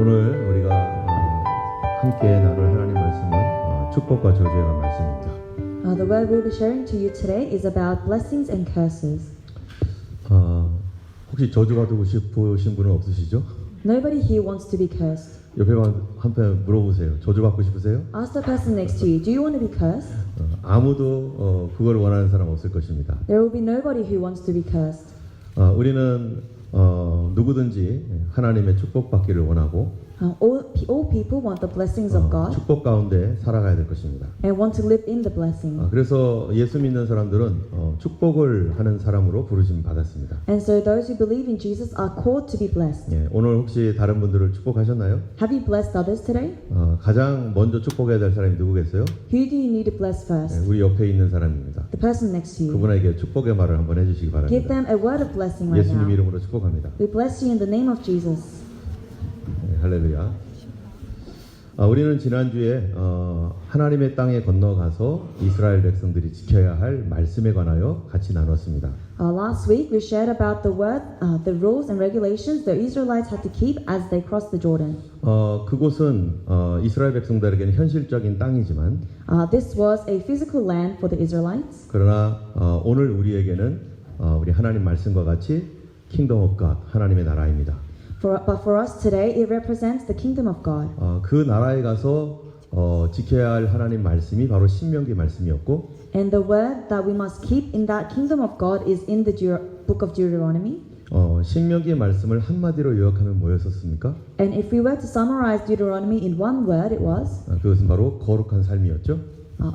오늘 우리가 함께 나눌 하나님 말씀은 축복과 저주에 관한 말씀입니다. The word we'll be sharing to you today is about blessings and curses. 혹시 저주 받고 싶으신 분은 없으시죠? Nobody here wants to be cursed. 옆에 한편 물어보세요. 저주 받고 싶으세요? Ask the person next to you, do you want to be cursed? 아무도 그걸 원하는 사람 없을 것입니다. There will be nobody who wants to be cursed. 우리는 누구든지 하나님의 축복받기를 원하고 All people want the blessings of God 축복 가운데 살아가야 될 것입니다. and want to live in the blessing. 그래서 예수 믿는 사람들은 축복을 하는 사람으로 부르심 받았습니다. And so those who believe in Jesus are called to be blessed. 오늘 혹시 다른 분들을 축복하셨나요? Have you blessed others today? 가장 먼저 축복해야 될 사람이 누구겠어요? Who do you need to bless first? 우리 옆에 있는 사람입니다. The person next to you. 그분에게 축복의 말을 한번 해주시기 Give 바랍니다. them a word of blessing right 예수님 now. 이름으로 축복합니다. We bless you in the name of Jesus. 할렐루야. 우리는 지난주에 하나님의 땅에 건너가서 이스라엘 백성들이 지켜야 할 말씀에 관하여 같이 나눴습니다. Last week we shared about the word, the rules and regulations the Israelites had to keep as they crossed the Jordan. 그곳은 이스라엘 백성들에게는 현실적인 땅이지만 This was a physical land for the Israelites. 그러나 오늘 우리에게는 우리 하나님 말씀과 같이 Kingdom of God, 하나님의 나라입니다. But for us today, it represents the kingdom of God. 그 나라에 가서 지켜야 할 하나님 말씀이 바로 신명기 말씀이었고 And the word that we must keep in that kingdom of God is in the book of Deuteronomy. 신명기의 말씀을 한마디로 요약하면 뭐였었습니까? And if we were to summarize Deuteronomy in one word, it was 그것은 바로 거룩한 삶이었죠.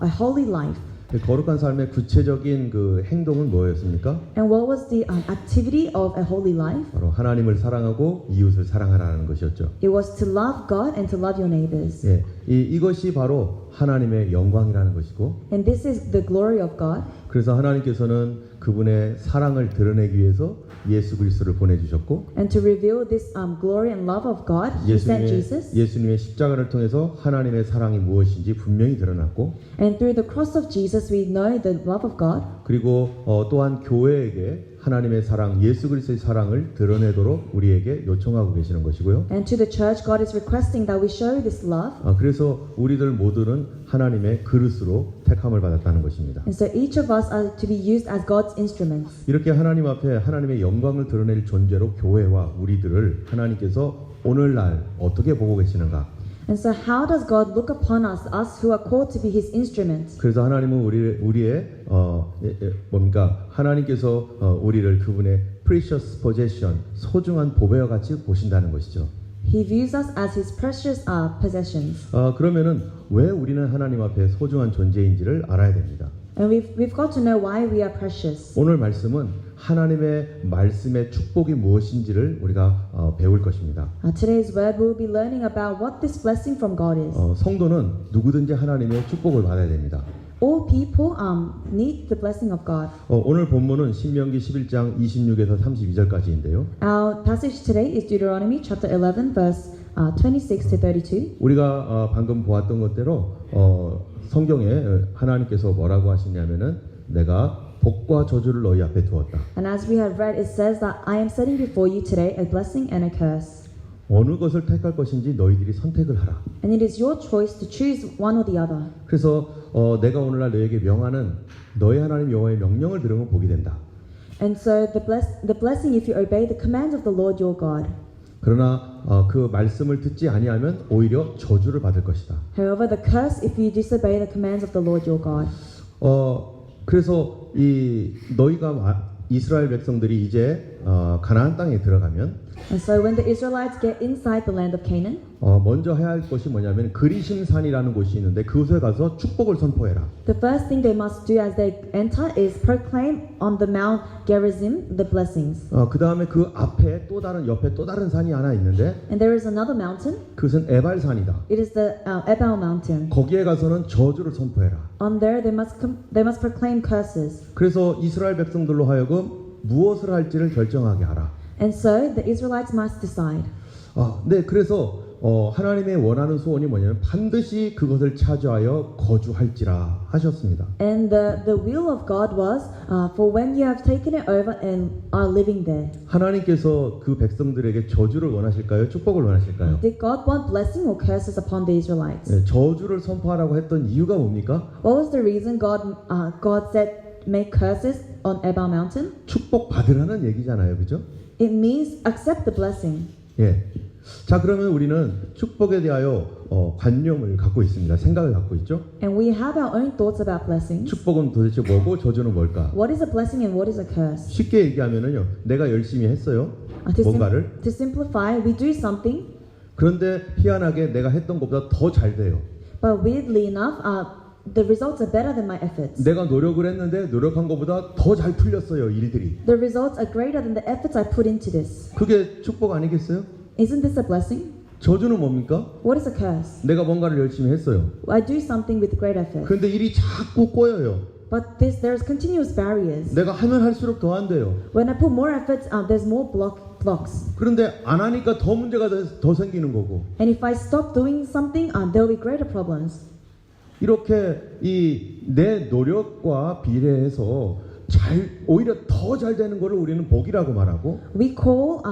a holy life. 거룩한 삶의 구체적인 그 행동은 뭐였습니까? And what was the activity of a holy life? 바로 하나님을 사랑하고 이웃을 사랑하라는 것이었죠. It was to love God and to love your neighbors. 이것이 바로 하나님의 영광이라는 것이고 And this is the glory of God. 그래서 하나님께서는 그분의 사랑을 드러내기 위해서 예수 그리스도를 보내주셨고 And to reveal this glory and love of God, He sent Jesus. 예수님의 십자가를 통해서 하나님의 사랑이 무엇인지 분명히 드러났고 And through the cross of Jesus, we know the love of God. 그리고 또한 교회에게 하나님의 사랑, 예수 그리스도의 사랑을 드러내도록 우리에게 요청하고 계시는 것이고요. And to the church, God is requesting that we show this love. 그래서 우리들 모두는 하나님의 그릇으로 택함을 받았다는 것입니다. And so each of us are to be used as God's instruments. 이렇게 하나님 앞에 하나님의 영광을 드러낼 존재로 교회와 우리들을 하나님께서 오늘날 어떻게 보고 계시는가? And so how does God look upon us who are called to be His instruments? 그래서 하나님은 우리의 하나님께서 우리를 그분의 precious possession, 소중한 보배와 같이 보신다는 것이죠. He views us as His precious possessions. 그러면은 왜 우리는 하나님 앞에 소중한 존재인지를 알아야 됩니다. And we've got to know why we are precious. 오늘 말씀은 하나님의 말씀의 축복이 무엇인지를 우리가 배울 것입니다. Today's word we'll be learning about what this blessing from God is. 성도는 누구든지 하나님의 축복을 받아야 됩니다. All people need the blessing of God. 오늘 본문은 신명기 11장 26에서 32절까지인데요. Our passage today is Deuteronomy chapter 11 verse 26 to 32. 우리가 방금 보았던 것대로 성경에 하나님께서 뭐라고 하시냐면은 내가 복과 저주를 너희 앞에 두었다. And as we have read, it says that I am setting before you today a blessing and a curse. 어느 것을 택할 것인지 너희들이 선택을 하라. And it is your choice to choose one or the other. 그래서 내가 오늘날 너에게 명하는 너희 하나님 여호와의 명령을 들으면 복이 된다. And so the blessing if you obey the commands of the Lord your God. 그러나 그 말씀을 듣지 아니하면 오히려 저주를 받을 것이다. However, the curse if you disobey the commands of the Lord your God. 그래서 너희가 이스라엘 백성들이 이제 가나안 땅에 들어가면 And so when the Israelites get inside the land of Canaan, 먼저 해야 할 것이 뭐냐면 그리심산이라는 곳이 있는데 그곳에 가서 축복을 선포해라. the first thing they must do as they enter is proclaim on the Mount Gerizim the blessings. 그 다음에 그 앞에 옆에 또 다른 산이 하나 있는데 And there is another mountain. 그것은 에발산이다. It is the Ebal mountain. 거기에 가서는 저주를 선포해라. On there they must proclaim curses. 그래서 이스라엘 백성들로 하여금 무엇을 할지를 결정하게 하라. And so the Israelites must decide. 네, 그래서 하나님의 원하는 소원이 뭐냐면 반드시 그것을 차지하여 거주할지라 하셨습니다. And the will of God was for when you have taken it over and are living there. 하나님께서 그 백성들에게 저주를 원하실까요? 축복을 원하실까요? Did God want blessing or curses upon the Israelites? 네, 저주를 선포하라고 했던 이유가 뭡니까? What was the reason God said make curses on Ebal Mountain? 축복 받으라는 얘기잖아요, 그죠? It means accept the blessing. 예. 자, 그러면 우리는 축복에 대하여 관념을 갖고 있습니다. 생각을 갖고 있죠? And we have our own thoughts about blessings. 축복은 도대체 뭐고 저주는 뭘까? What is a blessing and what is a curse? 쉽게 얘기하면은요, 내가 열심히 했어요. 뭔가를. To simplify, we do something, 그런데 희한하게 내가 했던 것보다 더 잘 돼요. but weirdly enough, the results are better than my efforts. 내가 노력을 했는데 노력한 것보다 더 잘 풀렸어요, 일들이. The results are greater than the efforts I put into this. 그게 축복 아니겠어요? Isn't this a blessing? 저주는 뭡니까? What is a curse? 내가 뭔가를 열심히 했어요. I do something with great effort, 그런데 일이 자꾸 꼬여요. but there's continuous barriers. 내가 하면 할수록 더 안 돼요. When I put more efforts, there's more blocks. 그런데 안 하니까 더 문제가 더 생기는 거고. And if I stop doing something, there will be greater problems. 이렇게 이 내 노력과 비례해서 오히려 더 잘 되는 거를 우리는 복이라고 말하고, We call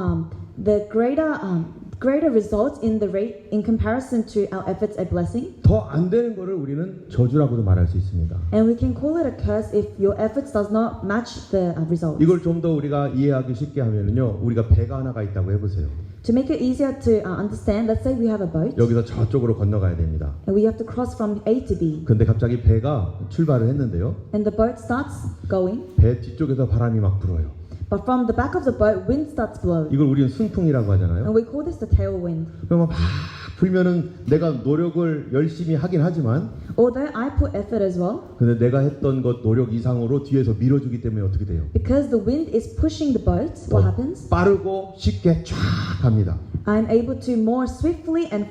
the greater results in the rate in comparison to our efforts a blessing, 더 안 되는 거를 우리는 저주라고도 말할 수 있습니다. and we can call it a curse if your efforts does not match the results. 이걸 좀 더 우리가 이해하기 쉽게 하면은요, 우리가 배가 하나가 있다고 해보세요. To make it easier to understand, let's say we have a boat 여기서 저쪽으로 건너가야 됩니다. and we have to cross from A to B, 근데 갑자기 배가 출발을 했는데요, and the boat starts going, 배 뒤쪽에서 바람이 막 불어요. but from the back of the boat, wind starts blowing, 이걸 우리는 순풍이라고 하잖아요. and we call this the tailwind. 그러면 막 불면은 내가 노력을 열심히 하긴 하지만, Although I put effort as well, 근데 내가 했던 것 노력 이상으로 뒤에서 밀어주기 때문에 어떻게 돼요? because the wind is pushing the boat, what happens? 빠르고 쉽게 쫙 갑니다. I'm able to more swiftly and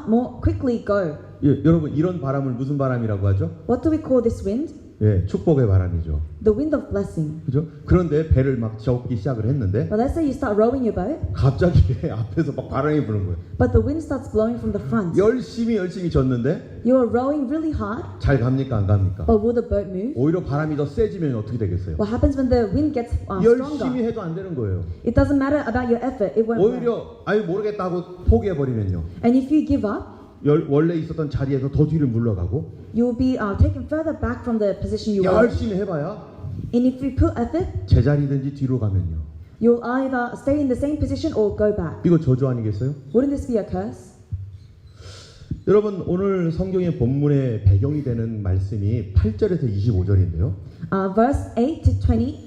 more quickly go. 예, 여러분 이런 바람을 무슨 바람이라고 하죠? What do we call this wind? 예, 축복의 바람이죠. The wind of blessing. 그죠? 그런데 배를 막 저기 시작을 했는데 But let's say you start rowing your boat, 갑자기 배 앞에서 막 바람이 부는 거예요. but the wind starts blowing from the front. 열심히 졌는데 You are rowing really hard, 잘 갑니까 안 갑니까? but will the boat move? 오히려 바람이 더 세지면 어떻게 되겠어요? What happens when the wind gets 열심히 stronger? 해도 안 되는 거예요. It doesn't matter about your effort. It won't work. 오히려 아유 모르겠다 하고 포기해 버리면요, And if you give up, 원래 있었던 자리에서 더 뒤를 물러가고, you will be taken further back from the position you were. 열심히 해봐야 And if you put effort, 제자리든지 뒤로 가면요, you'll either stay in the same position or go back. 이거 저주 아니겠어요? Wouldn't this be a curse? 여러분 오늘 성경의 본문의 배경이 되는 말씀이 8절에서 25절인데요. Verse 8 to 20.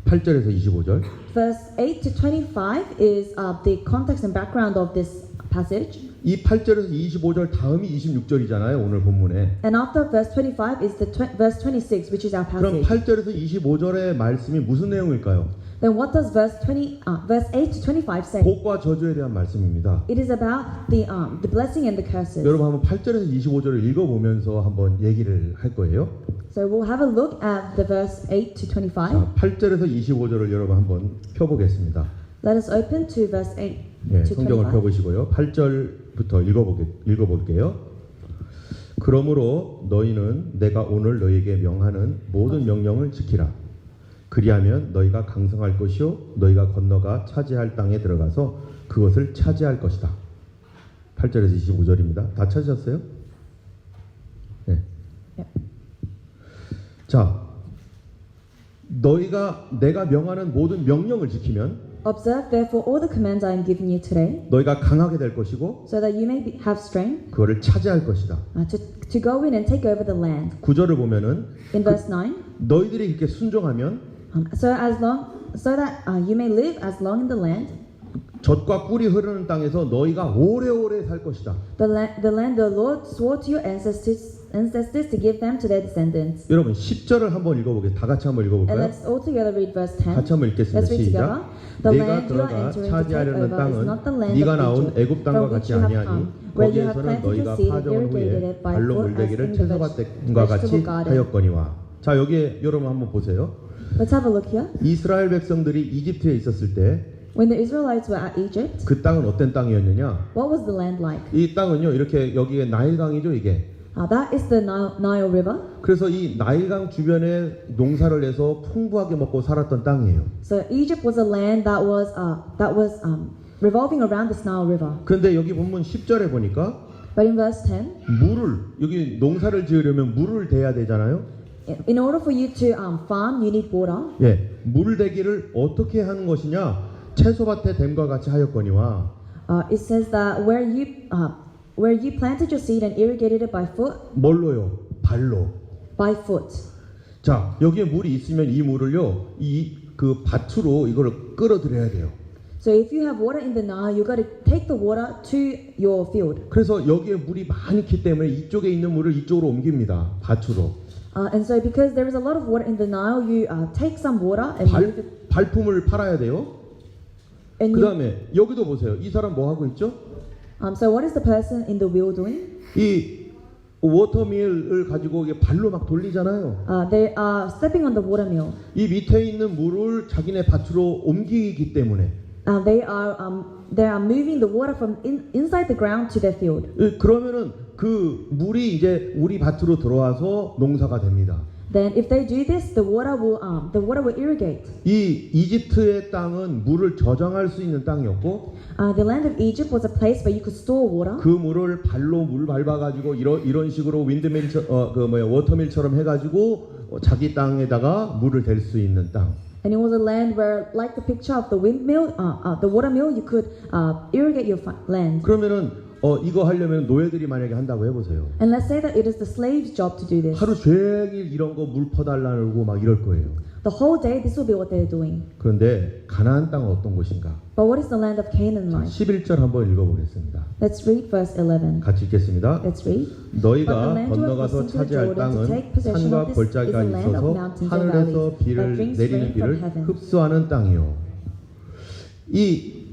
8절에서 25절. Verse 8 to 25 is the context and background of this passage. 이 8절에서 25절 다음이 26절이잖아요. 오늘 본문에. And after verse 25 is the verse 26, which is our 그럼 passage. 8절에서 25절의 말씀이 무슨 내용일까요? Then what does verse 8 to 25 say? 복과 저주에 대한 말씀입니다. It is about the blessing and the curses. 여러분 한번 8절에서 25절을 읽어보면서 한번 얘기를 할 거예요. So we'll have a look at the verse 8 to 25. 자, 8절에서 25절을 여러분 한번 펴보겠습니다. Let us open to verse 8 네, to 성경을 25. 펴보시고요. 8절부터 읽어볼게요. 그러므로 너희는 내가 오늘 너희에게 명하는 모든 명령을 지키라. 그리하면 너희가 강성할 것이요 너희가 건너가 차지할 땅에 들어가서 그것을 차지할 것이다. 8절에서 25절입니다. 다 찾으셨어요? 네. 자, 내가 명하는 모든 명령을 지키면 Observe therefore all the commands I am giving you today, 너희가 강하게 될 것이고 so that you may have strength 그거를 차지할 것이다. to go in and take over the land. 9절을 보면은 In verse 9, 너희들이 이렇게 순종하면 so that you may live as long in the land, 젖과 꿀이 흐르는 땅에서 너희가 오래오래 살 것이다. the land the Lord swore to your ancestors to give them to their descendants. 여러분 10절을 한번 읽어보겠습니다. 다 같이 한번 And 읽어볼까요? let's all together read verse 10. 같이 한번 읽겠습니다. Let's read together. 시작. The 네가 land you are 들어가 entering to take 차지하려는 over is 땅은 not the land 네가 of 나온 Egypt, 애굽 땅과 from which 같이 you have 아니하니 come, where you have 거기에서는 planted 너희가 your seed, 파종을 irrigated 후에 it by 발로 foot as 물대기를 in the 채소밭과 같이 vegetable garden. 하였거니와. 자, 여기에 여러분 한번 보세요. Let's have a look here. 이스라엘 백성들이 이집트에 있었을 때 When the Israelites were at Egypt, 그 땅은 어떤 땅이었느냐? what was the land like? 이 땅은요, 이렇게 여기에 나일강이죠, 이게. That is the Nile River. 그래서 이 나일강 주변에 농사를 해서 풍부하게 먹고 살았던 땅이에요. So Egypt was a land that was revolving around this Nile River. 그런데 여기 본문 10절에 보니까 But in verse 10, 물을 여기 농사를 지으려면 물을 대야 되잖아요. in order for you to farm, you need water. 예, 물 대기를 어떻게 하는 것이냐? 채소밭에 댐과 같이 하였거니와. It says that where you planted your seed and irrigated it by foot, 뭘로요? 발로. by foot. 자, 여기에 물이 있으면 이 물을요, 이 그 밭으로 이거를 끌어들여야 돼요. So if you have water in the Nile, you got to take the water to your field. 그래서 여기에 물이 많이 있기 때문에 이쪽에 있는 물을 이쪽으로 옮깁니다. 밭으로. And so because there is a lot of water in the Nile, you take some water and move it. 발품을 팔아야 돼요. And 그 you, 다음에 여기도 보세요. 이 사람 뭐 하고 있죠? so what is the person in the wheel doing? 이 워터밀을 가지고 이게 발로 막 돌리잖아요. They are stepping on the water mill. 이 밑에 있는 물을 자기네 밭으로 옮기기 때문에. They are moving the water from inside the ground to their field. 그러면은 그 물이 이제 우리 밭으로 들어와서 농사가 됩니다. Then, if they do this, the water will irrigate. 이 이집트의 땅은 물을 저장할 수 있는 땅이었고, The land of Egypt was a place where you could store water. 그 물을 발로 물 밟아가지고 이런 식으로 윈드밀 워터밀처럼 해가지고 자기 땅에다가 물을 댈 수 있는 땅. And it was a land where, like the picture of the windmill, the water mill, you could irrigate your land. 그러면은 이거 하려면 노예들이 만약에 한다고 해보세요. And let's say that it is the slave's job to do this. 하루 종일 이런 거 물 퍼달라고 막 이럴 거예요. The whole day, this will be what they're doing. 그런데 가나안 땅은 어떤 곳인가? But what is the land of Canaan like? 11절 한번 읽어보겠습니다. Let's read verse 11. 같이 읽겠습니다. Let's read. 너희가 건너가서 차지할 땅은 산과 골짜기가 있어서 하늘에서 비를 내리는 비를 흡수하는 땅이요. 이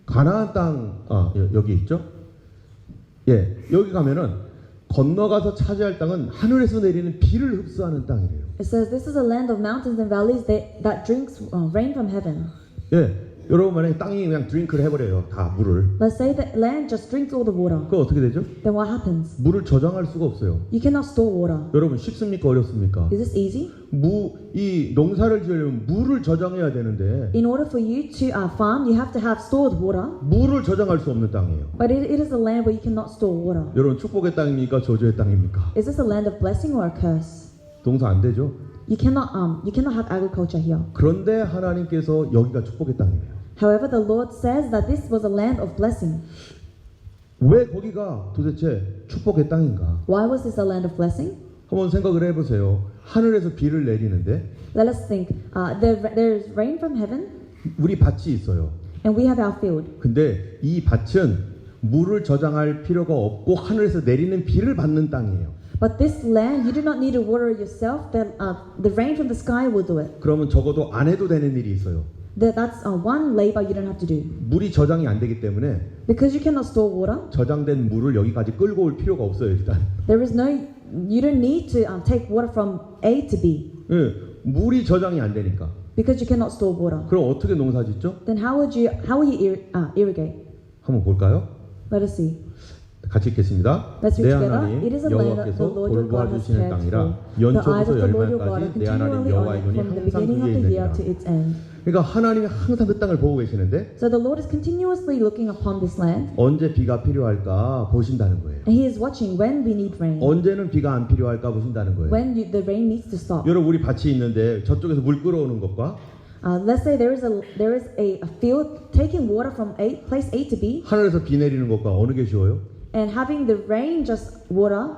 가나안 땅 여기 있죠? 예, 여기 가면은 건너가서 차지할 땅은 하늘에서 내리는 비를 흡수하는 땅이래요. It says this is a land of mountains and valleys that drinks rain from heaven. 예, 여러분 만약에 땅이 그냥 드링크를 해버려요, 다 물을. Let's say that land just drinks all the water. 그거 어떻게 되죠? Then what happens? 물을 저장할 수가 없어요. You cannot store water. 여러분 쉽습니까, 어렵습니까? Is this easy? 이 농사를 지으려면 물을 저장해야 되는데 In order for you to farm, you have to have stored water. 물을 저장할 수 없는 땅이에요. But it is a land where you cannot store water. 여러분 축복의 땅입니까, 저주의 땅입니까? Is this a land of blessing or a curse? 농사 안 되죠. You cannot have agriculture here. 그런데 하나님께서 여기가 축복의 땅이에요. However, the Lord says that this was a land of blessing. 왜 거기가 도대체 축복의 땅인가? Why was this a land of blessing? 한번 생각을 해보세요. 하늘에서 비를 내리는데 Let us think. There is rain from heaven, 우리 밭이 있어요. and we have our field. 근데 이 밭은 물을 저장할 필요가 없고 하늘에서 내리는 비를 받는 땅이에요. But this land, you do not need to water it yourself. The rain from the sky will do it. 그러면 적어도 안 해도 되는 일이 있어요. That's one labor you don't have to do. 물이 저장이 안 되기 때문에 Because you cannot store water, 저장된 물을 여기까지 끌고 올 필요가 없어요. 일단 you don't need to take water from A to B. 예, 물이 저장이 안 되니까. Because you cannot store water. 그럼 어떻게 농사짓죠? Then how will you irrigate? 한번 볼까요? Let us see. 같이 읽겠습니다. Let's 내 read together. 하나님 It is a land that 여호와께서 the Lord your God has 돌보아주시는 cared 땅이라 for. The eyes 연초부터 of the Lord your God 열말까지 are 내 하나님 continually 여호와의 on it 눈이 from the 항상 beginning 그에 of the year 있느니라. to its end. 그러니까 하나님이 항상 그 땅을 보고 계시는데 So the Lord is continuously looking upon this land, 언제 비가 필요할까 보신다는 거예요. and He is watching when we need rain, 언제는 비가 안 필요할까 보신다는 거예요. when the rain needs to stop. 여러분 우리 밭이 있는데 저쪽에서 물 끌어오는 것과 Let's say there is a field taking water from place A to B, 하늘에서 비 내리는 것과 어느 게 쉬워요? and having the rain just water.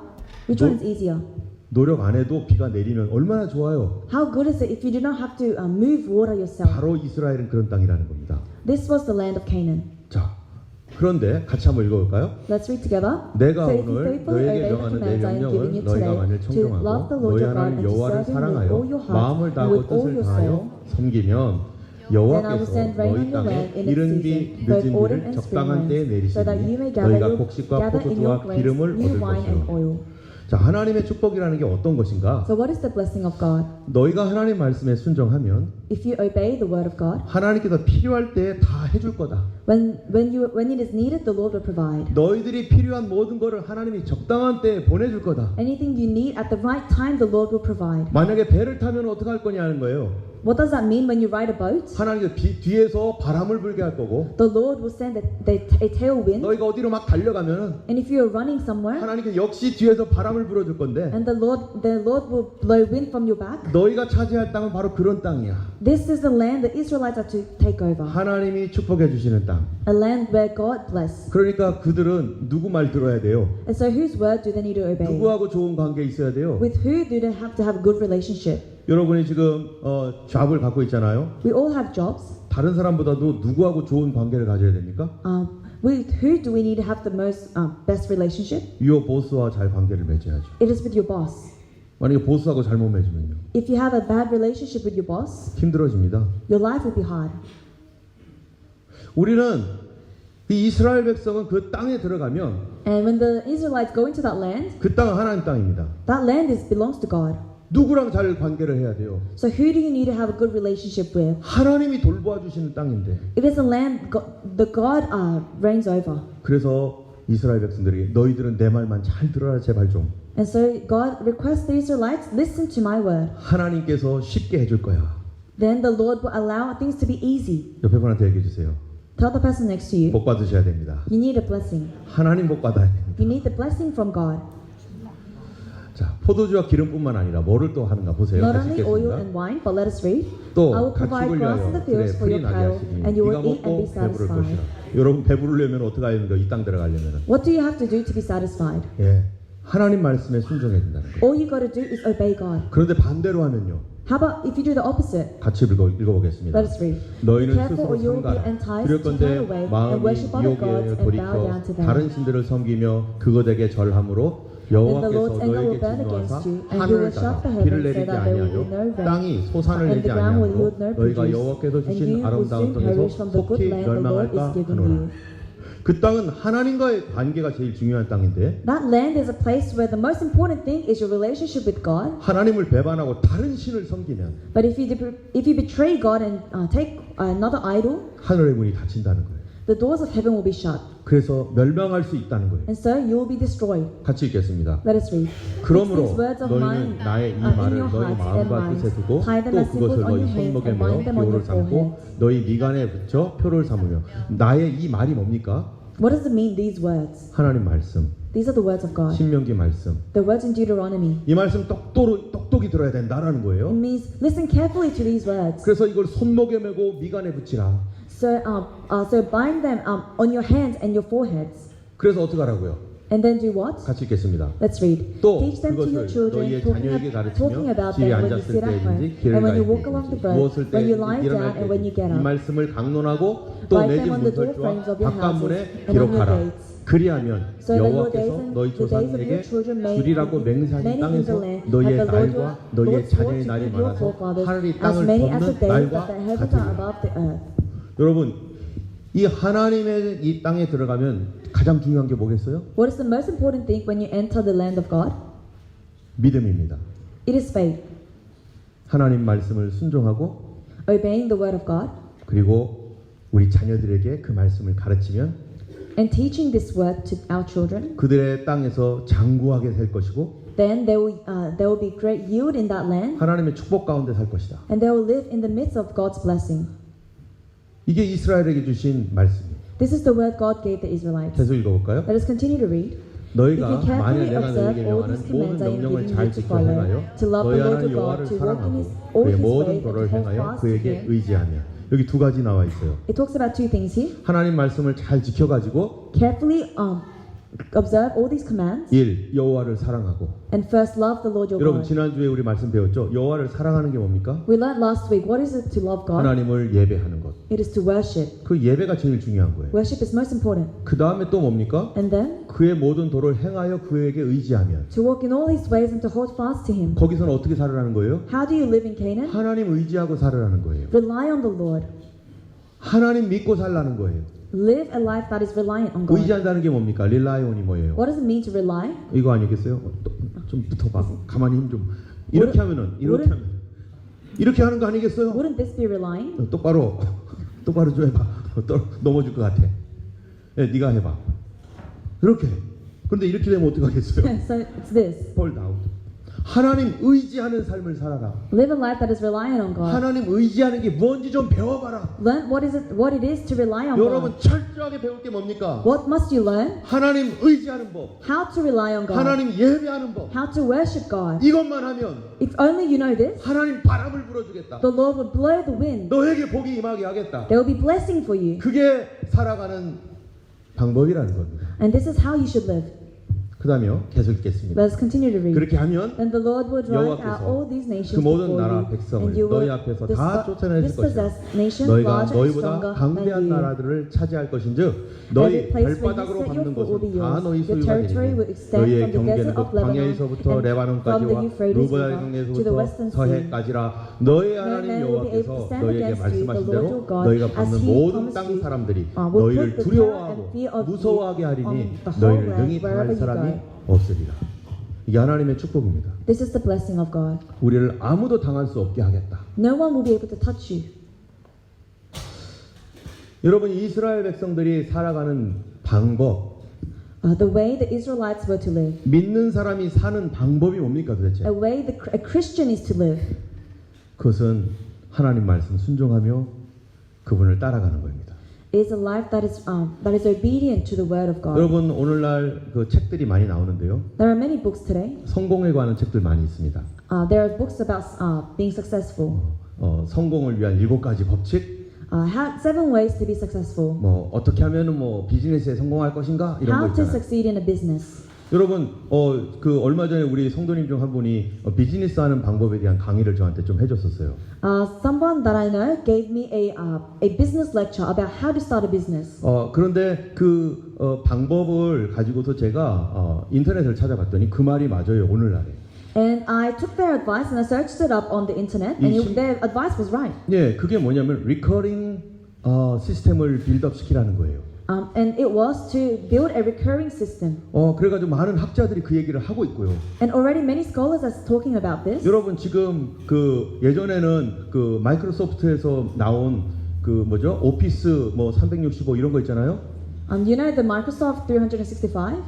Which one is easier? 노력 안 해도 비가 내리면 얼마나 좋아요. How good is it if you do not have to move water yourself? 바로 이스라엘은 그런 땅이라는 겁니다. This was the land of Canaan. 자, 그런데 같이 한번 읽어볼까요? Let's read together. 내가 So if you 오늘 faithfully 너에게 obey the 명하는 내 commands I am giving 명령은 you 너희가 today, 만일 to love the 청정하고 Lord 너희 your God 하나님 and to 여호와를 serve Him with 사랑하여 all your heart 마음을 and 다하고 with all 뜻을 your 다하여 soul, 섬기면 then I will 여호와께서 send rain on 너희 your 땅에 land in its 이른 비 season, 늦은 both autumn 비를 and spring 적당한 때에 rains, so that you 내리시니 may 너희가 gather 곡식과 in your 포도주와 grains 기름을 new 얻을 wine and 것이요. oil. 자, 하나님의 축복이라는 게 어떤 것인가? So what is the blessing of God? 너희가 하나님 말씀에 순종하면 If you obey the word of God, 하나님께서 필요할 때 다 해줄 거다. when it is needed, the Lord will provide. 너희들이 필요한 모든 것을 하나님이 적당한 때에 보내줄 거다. Anything you need at the right time, the Lord will provide. 만약에 배를 타면 어떻게 할 거냐는 거예요. What does that mean when you ride a boat? 하나님께서 뒤에서 바람을 불게 할 거고, The Lord will send a tailwind, 너희가 어디로 막 달려가면은 and if you are running somewhere, 하나님께서 역시 뒤에서 바람을 불어줄 건데, and the Lord will blow wind from your back. 너희가 차지할 땅은 바로 그런 땅이야. This is the land the Israelites are to take over. 하나님이 축복해 주시는 땅. A land where God bless. 그러니까 그들은 누구 말 들어야 돼요? And so whose word do they need to obey? 누구하고 좋은 관계 있어야 돼요? With who do they have to have a good relationship? 여러분이 지금 잡을 갖고 있잖아요. We all have jobs. 다른 사람보다도 누구하고 좋은 관계를 가져야 됩니까? With who do we need to have the most best relationship? 요 보스와 잘 관계를 맺어야죠. It is with your boss. 만약에 보스하고 잘못 맺으면요, If you have a bad relationship with your boss, 힘들어집니다. your life will be hard. 우리는 이 이스라엘 백성은 그 땅에 들어가면 And when the Israelites go into that land, 그 땅은 하나님 땅입니다. that land belongs to God. 누구랑 잘 관계를 해야 돼요? So who do you need to have a good relationship with? 하나님이 돌보아 주시는 땅인데. It is a land the God reigns over. 그래서 이스라엘 백성들에게 너희들은 내 말만 잘 들어라 제발 좀. And so God requests the Israelites, listen to my word. 하나님께서 쉽게 해줄 거야. Then the Lord will allow things to be easy. 옆에 분한테 얘기해 주세요. Tell the person next to you, 복 받으셔야 됩니다. you need a blessing. 하나님 복 받아야 됩니다. You need the blessing from God. 자, 포도주와 기름뿐만 아니라 뭐를 또 하는가 보세요. Not 같이 only oil 읽겠습니다. and wine, but let us read. 또 I will provide 가축을 grass in 위하여 the 그래 fields for 풀이 your 나게 cattle, 하시니 and you 네가 will eat and 먹고 be 배부를 satisfied. 것이라. 여러분 배부르려면 어떻게 해야 됩니까? 이 땅 들어가려면. What do you have to do to be satisfied? 예, 하나님 말씀에 순종해야 된다는 거예요. All you got to do is obey God. 그런데 반대로 하면요. How about if you do the opposite? 같이 읽어보겠습니다. Let us read. 너희는 Careful or 스스로 you will be 삼가라. enticed 그럴 to turn 건데 away and 마음이 worship other 유혹에 gods and bow 돌이켜 down to them. 다른 신들을 섬기며 그것에게 절함으로 Then the 여호와께서 Lord's anger will 너에게 burn 진노하사 against you, and you 하늘을 will shut the 닫아 비를 heavens so 내리지 that there will be 아니하여 no rain, 땅이 소산을 and 내지 the ground will 아니하므로 yield no 너희가 produce, 여호와께서 and 주신 you will 아름다운 soon perish 땅에서 from the good 속히 land the Lord 멸망할까 is giving 하노라. you. 그 땅은 하나님과의 관계가 제일 중요한 땅인데 That land is a place where the most important thing is your relationship with God. 하나님을 배반하고 다른 신을 섬기면 But if you betray God and take another idol, 하늘의 문이 닫힌다는 거예요. the doors of heaven will be shut, 그래서 멸망할 수 있다는 거예요. and so you will be destroyed. 같이 읽겠습니다. Let us read. 그러므로 These words of 너희는 mine 나의 이 in 말을 your 너희 hearts and 마음과 minds. 뜻에 두고 Tie them 또 as symbols 그것을 on 너희 your hands 손목에 and 메어 bind them on 기호를 your 삼고 foreheads. 너희 미간에 붙여 표를 삼으며. 나의 이 말이 뭡니까? What does it mean, these words? 하나님 말씀, These are the words of God. 신명기 말씀. The words in Deuteronomy. 이 말씀 똑똑히 들어야 된다라는 It 거예요. means listen carefully to these words. 그래서 이걸 손목에 메고 미간에 붙이라. So bind them on your hands and your foreheads. 그래서 어떻게 하라고요? And then do what? 같이 읽겠습니다. Let's read. 또 Teach them to your 그것을 children, 너희의 talking 자녀에게 about 가르치며 them 집에 when you 앉았을 sit at home, 때든지 길을 and when 갈 you walk along the 때든지 road, 무엇을 when you 때든지 lie 일어날 down, and when you 때든지 get 이 up. 말씀을 강론하고 또 Write 내 them 집 on the doorframes 문설주와 of your 바깥문에 houses and on your 기록하라. gates. 그리하면 So that your days 여호와께서 and 너희 the days of 조상에게 your children may 주리라고 be 맹세하신 many in 땅에서 the land, 너희의 that the 날과 너희의 Lord swore 자녀의 to 날이 give your 많아서 forefathers 하늘이 as 땅을 many as the 덮는 days 날과 that the heavens are 같으리라. above the earth. 여러분, 이 하나님의 이 땅에 들어가면 가장 중요한 게 뭐겠어요? What is the most important thing when you enter the land of God? 믿음입니다. It is faith, 하나님 말씀을 순종하고 obeying the word of God, 그리고 우리 자녀들에게 그 말씀을 가르치면 and teaching this word to our children. 그들의 땅에서 장구하게 될 것이고 Then there will be great yield in that land, 하나님의 축복 가운데 살 것이다. and they will live in the midst of God's blessing. 이게 이스라엘에게 주신 말씀이에요. This is the word God gave the Israelites. 계속 읽어볼까요? Let us continue to read. 너희가 If you 만일 carefully 내가 observe 너희에게 all 명하는 these 모든 commands I am 명령을 giving 잘 you to 지켜 follow, 행하여 to love 너희 the Lord 하나님 your God, 여호와를 to walk in 사랑하고 His all 그의 His 모든 ways, and 도를 to hold 행하여 fast to 그에게 Him. 의지하며. 여기 두 가지 나와 있어요. It talks about two things here. 하나님 말씀을 잘 지켜가지고 Carefully observe all these commands, 1. 여호와를 사랑하고. and first love the Lord your 여러분 God. 지난주에 우리 말씀 배웠죠? 여호와를 사랑하는 게 뭡니까? We learned last week, what is it to love God? 하나님을 예배하는 것. It is to worship. 그 예배가 제일 중요한 거예요. Worship is most important. 그 다음에 또 뭡니까? And then, 그의 모든 도를 행하여 그에게 의지하면. to walk in all His ways and to hold fast to Him. 거기서는 어떻게 살으라는 거예요? How do you live in Canaan? 하나님 의지하고 살으라는 거예요. Rely on the Lord. 하나님 믿고 살라는 거예요. live a life that is reliant on God. 의지한다는 게 뭡니까? 릴라이온이 뭐예요? What does it mean to rely? 이거 아니겠어요? 좀 붙어봐. 가만히 힘 좀. 이렇게 하면은 이렇게 하면 이렇게 하는 거 아니겠어요? Wouldn't this be relying? 똑바로 좀 해봐. 넘어질 것 같아. 예, 네가 해봐. 이렇게. 그런데 이렇게 되면 어떻게 하겠어요? So it's this. 폴 다운. 하나님 의지하는 삶을 살아라. Live a life that is reliant on God. 하나님 의지하는 게 뭔지 좀 배워봐라. Learn what it is to rely on 여러분 God. 철저하게 배울 게 뭡니까? What must you learn? 하나님 의지하는 법, How to rely on God. 하나님 예배하는 법. How to worship God. 이것만 하면 If only you know this, 하나님 바람을 불어주겠다. the Lord will blow the wind. 너에게 복이 임하게 하겠다. There will be blessing for you. 그게 살아가는 방법이라는 겁니다. And this is how you should live. 그 다음에요. 계속 읽겠습니다. Let's continue to read. 그렇게 하면 Then the Lord will drive out 여호와께서 all these nations 그 모든 before 나라 you, 백성을 and you will 너희 앞에서 다 쫓아내실 것이다. dispossess nations 너희가 larger and 너희보다 stronger 강대한 than you. 나라들을 차지할 것인즉 Every 너희 place where you 발바닥으로 set your 밟는 foot will be 것은 다 yours. 너희 Your 소유가 territory will 되리니 extend 너희의 from the 경계는 desert of 곧 Lebanon 광야에서부터 and from the 레바논까지와 Euphrates 루바의 River to the 경계에서부터 western sea. 서해까지라 너희 No 하나님 man will be able to 여호와께서 stand 너희에게 against you, 말씀하신 the 대로 Lord your God, 너희가 as 밟는 he 모든 promised 땅 you, 사람들이 will 너희를 put the terror 두려워하고 and fear of you 무서워하게 하리니 on the whole 너희를 능히 land wherever 당할 you 사람이 go. 없으리라. 이게 하나님의 축복입니다. This is the blessing of God. 우리를 아무도 당할 수 없게 하겠다. No one will be able to touch you. 여러분 이스라엘 백성들이 살아가는 방법, The way the Israelites were to live, 믿는 사람이 사는 방법이 뭡니까 도대체? a way a Christian is to live, 그것은 하나님 말씀 순종하며 그분을 따라가는 겁니다. is a life that is obedient to the word of God. 여러분 오늘날 그 책들이 많이 나오는데요. There are many books today. 성공에 관한 책들 많이 있습니다. There are books about being successful. 성공을 위한 7가지 법칙, Seven ways to be successful. 뭐 어떻게 하면은 뭐 비즈니스에 성공할 것인가 이런 거 How to 있잖아요. succeed in a business. 여러분 그 얼마 전에 우리 성도님 중 한 분이 비즈니스 하는 방법에 대한 강의를 저한테 좀 해줬었어요. Someone that I know gave me a business lecture about how to start a business. 그런데 그 방법을 가지고서 제가 인터넷을 찾아봤더니 그 말이 맞아요 오늘날에. And I took their advice and I searched it up on the internet, and their advice was right. 예, 그게 뭐냐면 리커링 시스템을 빌드업 시키라는 거예요. And it was to build a recurring system. 그래가지고 많은 학자들이 그 얘기를 하고 있고요. And already many scholars are talking about this. 여러분 지금 그 예전에는 그 마이크로소프트에서 나온 그 뭐죠 오피스 뭐 365 이런 거 있잖아요. You know the Microsoft 365?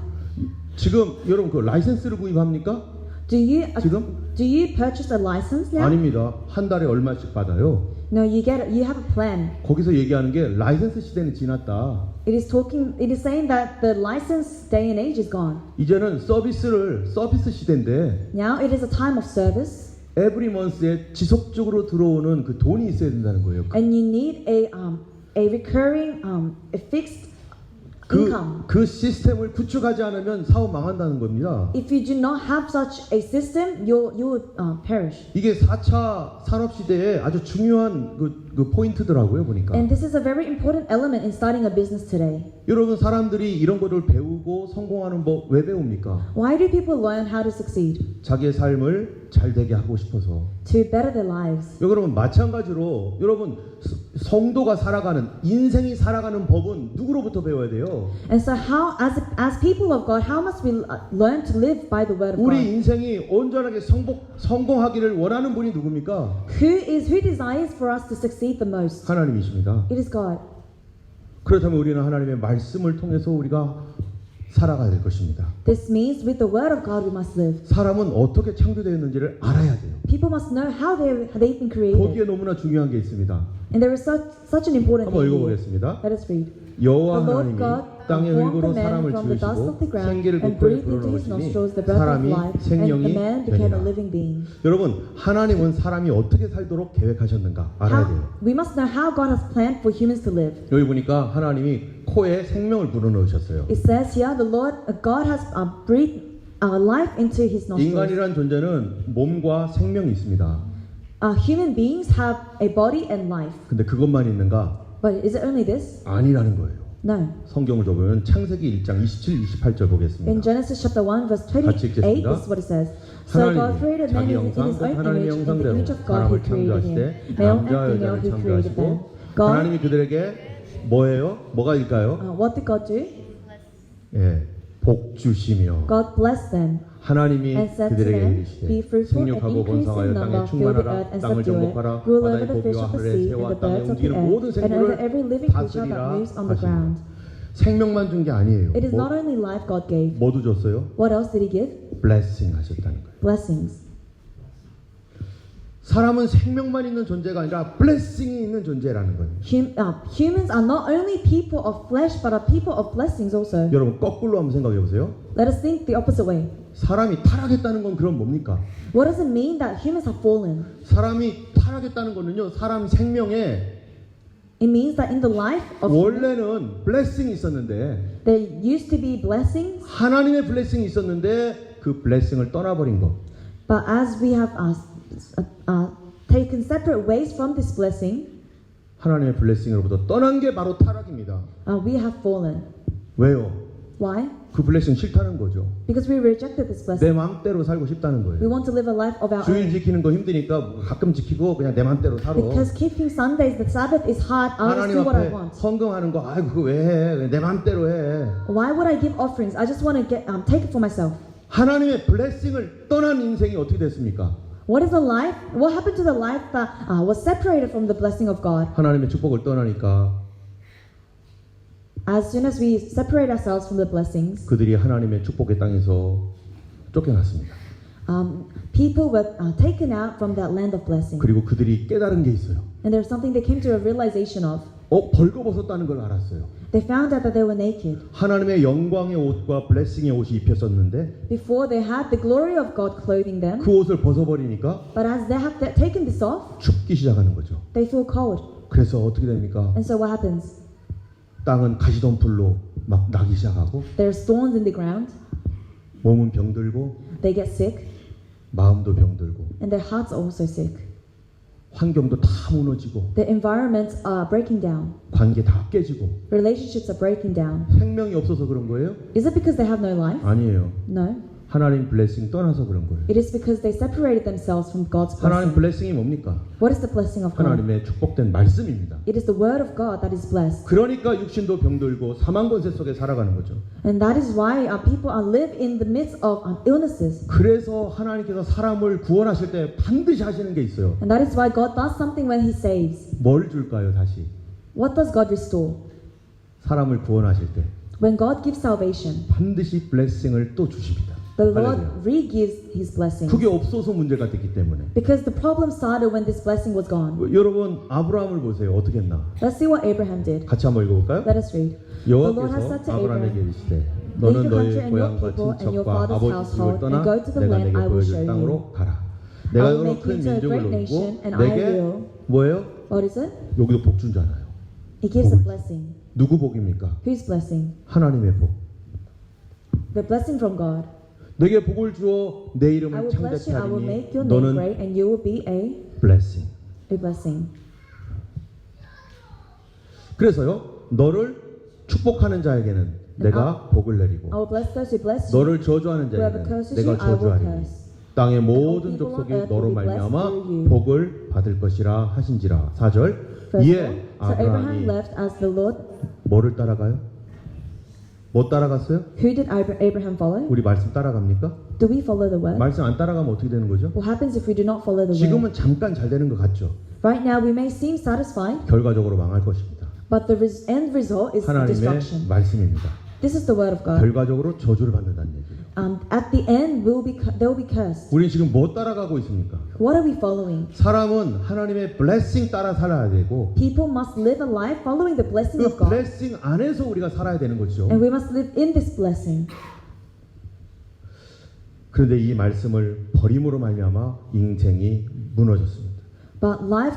지금 여러분 그 라이센스를 구입합니까? Do you purchase a license now? 아닙니다. 한 달에 얼마씩 받아요. No, you have a plan. 거기서 얘기하는 게 라이센스 시대는 지났다. It is saying that the license day and age is gone. 이제는 서비스 시대인데 Now it is a time of service. every month에 지속적으로 들어오는 그 돈이 있어야 된다는 거예요. And you need a recurring a fixed income. 그 시스템을 구축하지 않으면 사업 망한다는 겁니다. If you do not have such a system, you will perish. 이게 4차 산업 시대에 아주 중요한 그 포인트더라고요 보니까. And this is a very important element in starting a business today. 여러분 사람들이 이런 거를 배우고 성공하는 법 왜 배웁니까? Why do people learn how to succeed? 자기의 삶을 잘 되게 하고 싶어서. To better their lives. 여러분 마찬가지로 여러분 성도가 살아가는 인생이 살아가는 법은 누구로부터 배워야 돼요? And so how as people of God, how must we learn to live by the word of 우리 God? 인생이 온전하게 성공하기를 원하는 분이 누굽니까? Who desires for us to succeed the most? 하나님이십니다. It is God. 그렇다면 우리는 하나님의 말씀을 통해서 우리가 살아가야 될 것입니다. This means with the word of God we must live. 사람은 어떻게 창조되었는지를 알아야 돼요. People must know how they've been created. 거기에 너무나 중요한 게 있습니다. And there is such an important 한번 thing here. 읽어보겠습니다. Let us read. 여호와 The Lord 하나님이 God 땅의 formed 흙으로 the man 사람을 from the dust of the 지으시고 ground 생기를 and 그 코에 breathed into his 불어넣으시니 nostrils the breath of 사람이 life, and the 생명이 man became a 되니라. living being. 여러분 하나님은 사람이 어떻게 살도록 계획하셨는가 알아야 돼요. We must know how God has planned for humans to live. 여기 보니까 하나님이 코에 생명을 불어넣으셨어요. It says here, the Lord God has breathed life into his nostrils. 인간이란 존재는 몸과 생명이 있습니다. Human beings have a body and life. 근데 그것만 있는가? But is it only this? 아니라는 거예요. No. 성경을 더 보면 창세기 1장 27, 28절 In 보겠습니다. Genesis chapter 1 verse 같이 28, 읽겠습니다. this is what it says. So God created man 자기 in 형상, his own 하나님의 image, in the 형상대로 image of God He 사람을 created him. 창조하시되 Male and 남자와 female 여자를 He created them. 창조하시고 God 하나님이 그들에게 뭐예요? 뭐가일까요? What did God do? 예, 복 주시며 God blessed them 하나님이 and said to 그들에게 them, 이르시되 be fruitful and 생육하고 increase 번성하여 in 땅에 number, fill the 충만하라 earth and 땅을 subdue it, 정복하라 rule over 바다의 the fish 고기와 of the 하늘의 sea and 새와 the 땅에 birds of the 움직이는 air, 모든 and over 생물을 every living creature that 다스리라 moves on the 하시니라. ground. 생명만 준 게 아니에요. It is not only life God gave. 뭐도 줬어요? What else did He give? 블레싱 하셨다는 거예요. Blessings. 사람은 생명만 있는 존재가 아니라 블레싱이 있는 존재라는 거예요. Humans are not only people of flesh, but are people of blessings also. 여러분 거꾸로 한번 생각해 보세요. Let us think the opposite way. 사람이 타락했다는 건 그럼 뭡니까? What does it mean that humans have fallen? 사람이 타락했다는 거는요. 사람 생명에 It means that in the life of humans, 원래는 블레싱이 있었는데 there used to be blessings, 하나님의 블레싱이 있었는데 그 블레싱을 떠나버린 거. but as we have taken separate ways from this blessing, 하나님의 블레싱으로부터 떠난 게 바로 타락입니다. we have fallen. 왜요? Why? 그 블레싱 싫다는 거죠. Because we rejected this 내 blessing. 마음대로 살고 싶다는 We 거예요. want to live a life of our 주일 own. 지키는 거 힘드니까 뭐 가끔 지키고 그냥 내 마음대로 살아. Because keeping Sundays, the Sabbath is hard. I'll just 하나님 do what I 앞에 want. 헌금하는 거 아이고 그거 왜 해? 내 마음대로 해. Why would I give offerings? I just want to take it for myself. 하나님의 블레싱을 떠난 인생이 어떻게 됐습니까? What is the life? What happened to the life that was separated from the blessing of God? 하나님의 축복을 떠나니까 As soon as we separate ourselves from the blessings, 그들이 하나님의 축복의 땅에서 쫓겨났습니다. people were taken out from that land of blessing. 그리고 그들이 깨달은 게 있어요. And there's something they came to a realization of. 벌거벗었다는 걸 알았어요. They found out that they were naked. 하나님의 영광의 옷과 블레싱의 옷이 입혔었는데 Before they had the glory of God clothing them, 그 옷을 벗어버리니까 but as they have taken this off, 춥기 시작하는 거죠. they feel cold. 그래서 어떻게 됩니까? And so what happens? 땅은 가시덤불로 막 나기 시작하고 There's thorns in the ground. 몸은 병들고 They get sick, 마음도 병들고 and their hearts are also sick. 환경도 다 무너지고 The environments are breaking down. 관계 다 깨지고 Relationships are breaking down. 생명이 없어서 그런 거예요? Is it because they have no life? 아니에요. No. 하나님 블레싱 떠나서 그런 거예요. It is because they separated themselves from God's 하나님 blessing. 블레싱이 뭡니까? What is the blessing of God? 하나님의 축복된 말씀입니다. It is the word of God that is blessed. 그러니까 육신도 병들고 사망 권세 속에 살아가는 거죠. And that is why people are live in the midst of illnesses. 그래서 하나님께서 사람을 구원하실 때 반드시 하시는 게 있어요. And that is why God does something when He saves. 뭘 줄까요, 다시? What does God restore? 사람을 구원하실 때 When God gives salvation, 반드시 블레싱을 또 주십니다. the Lord 할렐루야. re-gives His blessings. 그게 없어서 문제가 됐기 때문에. Because the problem started when this blessing was gone. 여러분 아브라함을 보세요. 어떻게 했나? Let's see what Abraham did. 같이 한번 읽어볼까요? Let us read. The Lord has 여호와께서 said to 아브라함에게 Abraham, 이르시되 Leave 너는 your country 너의 and your 고향과 people and your 친척과 father's 아버지 집을 household 떠나 and go to the 내가 land 내게 I will 보여줄 show you. 땅으로 가라. I 내가 will 너로 make 큰 you into a 민족을 great 놓고 nation, and I 내게 will. 뭐예요? What is it? 여기도 복 준잖아요. He gives a 복을. blessing. 누구 복입니까? Whose blessing? 하나님의 복. The blessing from God. 내게 복을 주어 내 I 이름을 will bless 창대케 you. I will 하리니 make your name 너는 great, and you will be a blessing. blessing. 그래서요 너를 축복하는 자에게는 내가 복을 내리고 I will bless those who bless you. 너를 저주하는 Whoever 자에게는 curses 내가 you, I will 저주하리니 curse. 땅의 all 모든 people on 족속이 earth 너로 will be blessed 말미암아 through you. 복을 받을 것이라 하신지라. 4절 Verse 4. 이에 So Abraham 아브라함이 left as the Lord. 뭐를 따라가요? 뭐 따라갔어요? Who did Abraham follow? 우리 말씀 따라갑니까? Do we follow the word? 말씀 안 따라가면 어떻게 되는 거죠? What happens if we do not follow the word? 지금은 잠깐 잘 되는 것 같죠? Right now we may seem satisfied, 결과적으로 망할 것입니다. but the end result is 하나님의 destruction. 말씀입니다. This is the word of God. 결과적으로 저주를 받는다는 얘기예요. At the end, they will be cursed. 우리 지금 뭐 따라가고 있습니까? What are we following? 사람은 하나님의 블레싱 따라 살아야 되고 People must live a life following the blessing 그 of God, 블레싱 안에서 우리가 살아야 되는 거죠. and we must live in this blessing. 그런데 이 말씀을 버림으로 말미암아 인생이 무너졌습니다. But life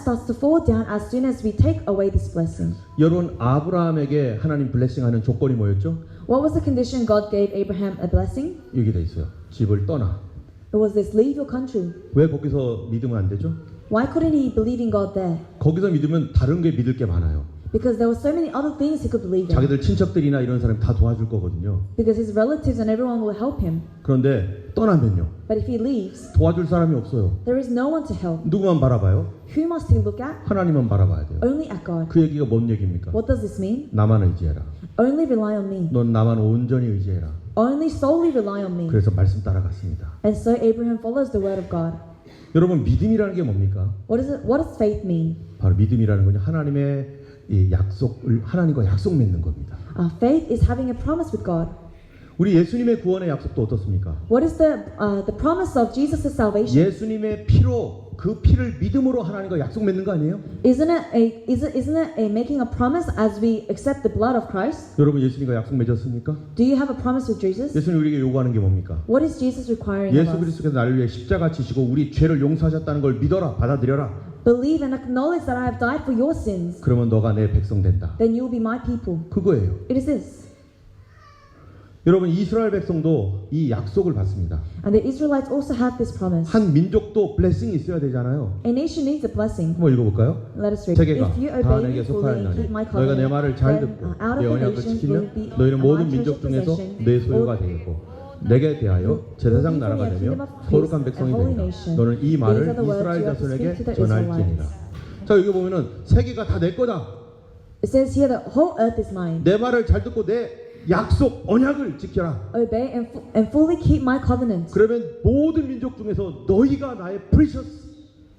starts to fall down as soon as we take away this blessing. 여러분 아브라함에게 하나님 블레싱하는 조건이 뭐였죠? What was the condition God gave Abraham a blessing? 여기 돼 있어요. 집을 떠나. It was this: leave your country. 왜 거기서 믿으면 안 되죠? Why couldn't he believe in God there? 거기서 믿으면 다른 게 믿을 게 많아요. Because there were so many other things he could believe in. 자기들 친척들이나 이런 사람 다 도와줄 거거든요. Because his relatives and everyone will help him. 그런데 떠나면요. But if he leaves, 도와줄 사람이 없어요. there is no one to help. 누구만 바라봐요? Who must he look at? 하나님만 바라봐야 돼요. Only at God. 그 얘기가 뭔 얘기입니까? What does this mean? 나만 의지해라. Only rely on me. 넌 나만 온전히 의지해라. Only solely rely on me. 그래서 말씀 따라갔습니다. And so Abraham follows the word of God. 여러분 믿음이라는 게 뭡니까? What does faith mean? 바로 믿음이라는 건 하나님의 이 약속을 하나님과 약속 맺는 겁니다. Faith is having a promise with God. 우리 예수님의 구원의 약속도 어떻습니까? What is the promise of Jesus' salvation? 예수님의 피로 그 피를 믿음으로 하나님과 약속 맺는 거 아니에요? Isn't it a making a promise as we accept the blood of Christ? 여러분 예수님과 약속 맺었습니까? Do you have a promise with Jesus? 예수님 우리에게 요구하는 게 뭡니까? What is Jesus requiring 예수 of us? 그리스도께서 나를 위해 십자가 지시고 우리 죄를 용서하셨다는 걸 믿어라, 받아들여라. Believe and acknowledge that I have died for your sins. 그러면 너가 내 백성 된다. Then you will be my people. 그거예요. It is this. 여러분 이스라엘 백성도 이 약속을 받습니다. And the Israelites also have this promise. 한 민족도 블레싱이 있어야 되잖아요. A nation needs a blessing. 한번 읽어볼까요? Let us read. 세계가 If you 다 obey 내게 me fully and 속하였나니 keep my 너희가 내 말을 잘 covenant, 듣고 then out 내 of the 언약을 nations 지키면 will be 너희는 모든 my 민족 treasured 중에서 possession. 내 소유가 되겠고 내게 대하여 제사장 나라가 되며 거룩한 백성이 되리라. 너는 이 말을 이스라엘 자손에게 전할지니라. 자 여기 보면은 세계가 다 내 거다. It says here the whole earth is mine. 내 말을 잘 듣고 내 약속 언약을 지켜라. Obey and fully keep my covenant. 그러면 모든 민족 중에서 너희가 나의 precious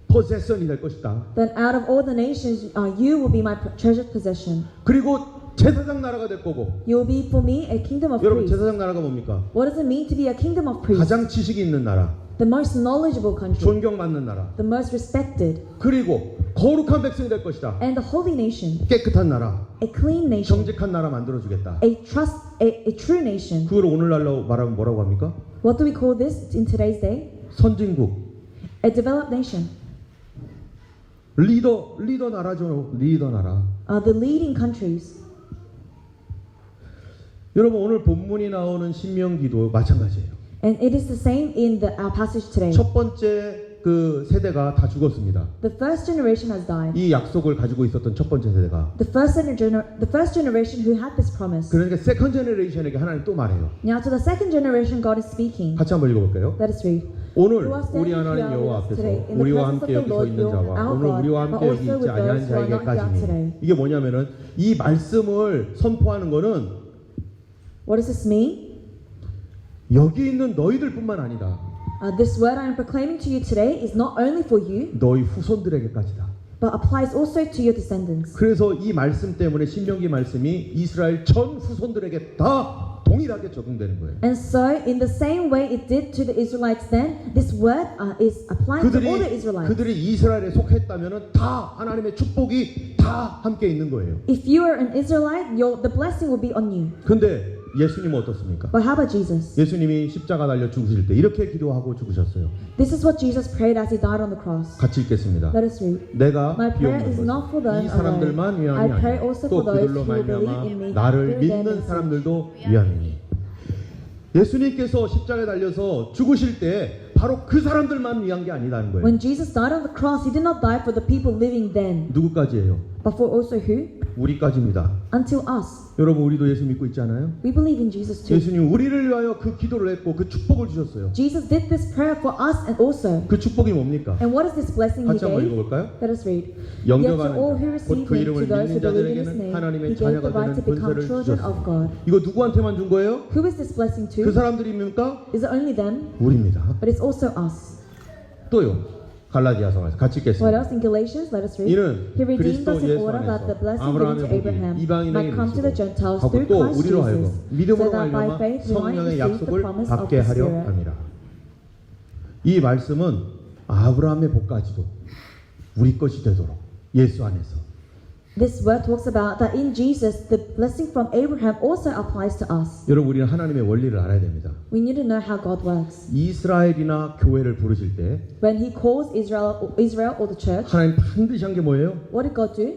possession이 될 것이다. Then out of all the nations, you will be my treasured possession. 그리고 제사장 나라가 될 거고. You will be for me a kingdom of 여러분 priests. 제사장 나라가 뭡니까? What does it mean to be a kingdom of priests? 가장 지식이 있는 나라, The most knowledgeable country, 존경받는 나라, the most respected, 그리고 거룩한 백성이 될 것이다. and the holy nation, 깨끗한 나라, a clean nation, 정직한 나라 만들어주겠다. a true nation. 그걸 오늘날로 말하면 뭐라고 합니까? What do we call this in today's day? 선진국, A developed nation. 리더 나라죠. 리더 나라. The leading countries. 여러분 오늘 본문이 나오는 신명기도 마찬가지예요. And it is the same in our passage today. 첫 번째 그 세대가 다 죽었습니다. The first generation has died. 이 약속을 가지고 있었던 첫 번째 세대가. The first generation who had this promise. 그러니까 세컨 제너레이션에게 하나님 또 말해요. Now to the second generation, God is speaking. 같이 한번 읽어볼까요? Let us read. 오늘 You are standing 우리 하나님 here 여호와 with us 앞에서 today in the 우리와 presence 함께 of the 여기 서 Lord, 있는 your 자와 our 오늘 God, 우리와 but 함께 여기 also 있지 with 아니한 those who are not here 자에게까지니. today. 이게 뭐냐면은 이 말씀을 선포하는 거는 What does this mean? 여기 있는 너희들뿐만 아니다. This word I am proclaiming to you today is not only for you, 너희 후손들에게까지다. but applies also to your descendants. 그래서 이 말씀 때문에 신명기 말씀이 이스라엘 전 후손들에게 다 동일하게 적용되는 거예요. And so, in the same way it did to the Israelites then, this word is applied to all the Israelites. 그들이 이스라엘에 속했다면은 다 하나님의 축복이 다 함께 있는 거예요. If you are an Israelite, the blessing will be on you. 근데 예수님은 어떻습니까? But how about Jesus? 예수님이 십자가 달려 죽으실 때 이렇게 기도하고 죽으셨어요. This is what Jesus prayed as he died on the cross. 같이 읽겠습니다. Let us read. 내가 My prayer is 비옵는 not for 것은 them 이 사람들만 alone. 위함이 I pray 아니라 also 또 for those 그들로 who believe in 말미암아 me. 나를 through them 믿는 also. 사람들도 위함이니. 예수님께서 십자가에 달려서 죽으실 때 바로 그 사람들만 위한 게 아니라는 거예요. When Jesus died on the cross, he did not die for the people living then, 누구까지예요? but for also who? 우리까지입니다. Until us. 여러분 우리도 예수 믿고 있지 않아요? We believe in Jesus too. 예수님 우리를 위하여 그 기도를 했고 그 축복을 주셨어요. Jesus did this prayer for us and also. 그 축복이 뭡니까? And what is this blessing he 같이 한번 gave? 읽어볼까요? Let us read. Yet to 영접하는 all who 자, receive 곧 그 him, 이름을 to those who 믿는 believe in his 자들에게는 name, 하나님의 he gave 자녀가 the right 되는 to become 권세를 children of 주셨습니다. God. 이거 누구한테만 준 거예요? Who is this blessing 그 to? 사람들입니까? Is it only them? 우리입니다. But it's also us. 또요. 갈라디아서 같이 What 읽겠습니다. else in Galatians? Let us read. 이는 He redeemed 그리스도 us in 예수 order that the 안에서 blessing given 아브라함의 to 복이 Abraham 이방인에게 might come to the Gentiles 하고 through 또 Christ 우리로 하여금 Jesus, so 믿음으로 that by 말미암아 faith we might 성령의 receive the 약속을 promise of 받게 the 하려 Spirit. 함이라. 이 말씀은 아브라함의 복까지도 우리 것이 되도록 예수 안에서. This word talks about that in Jesus, the blessing from Abraham also applies to us. 여러분 우리는 하나님의 원리를 알아야 됩니다. We need to know how God works. 이스라엘이나 교회를 부르실 때 When He calls Israel or the church, 하나님 반드시 한 게 뭐예요? what did God do?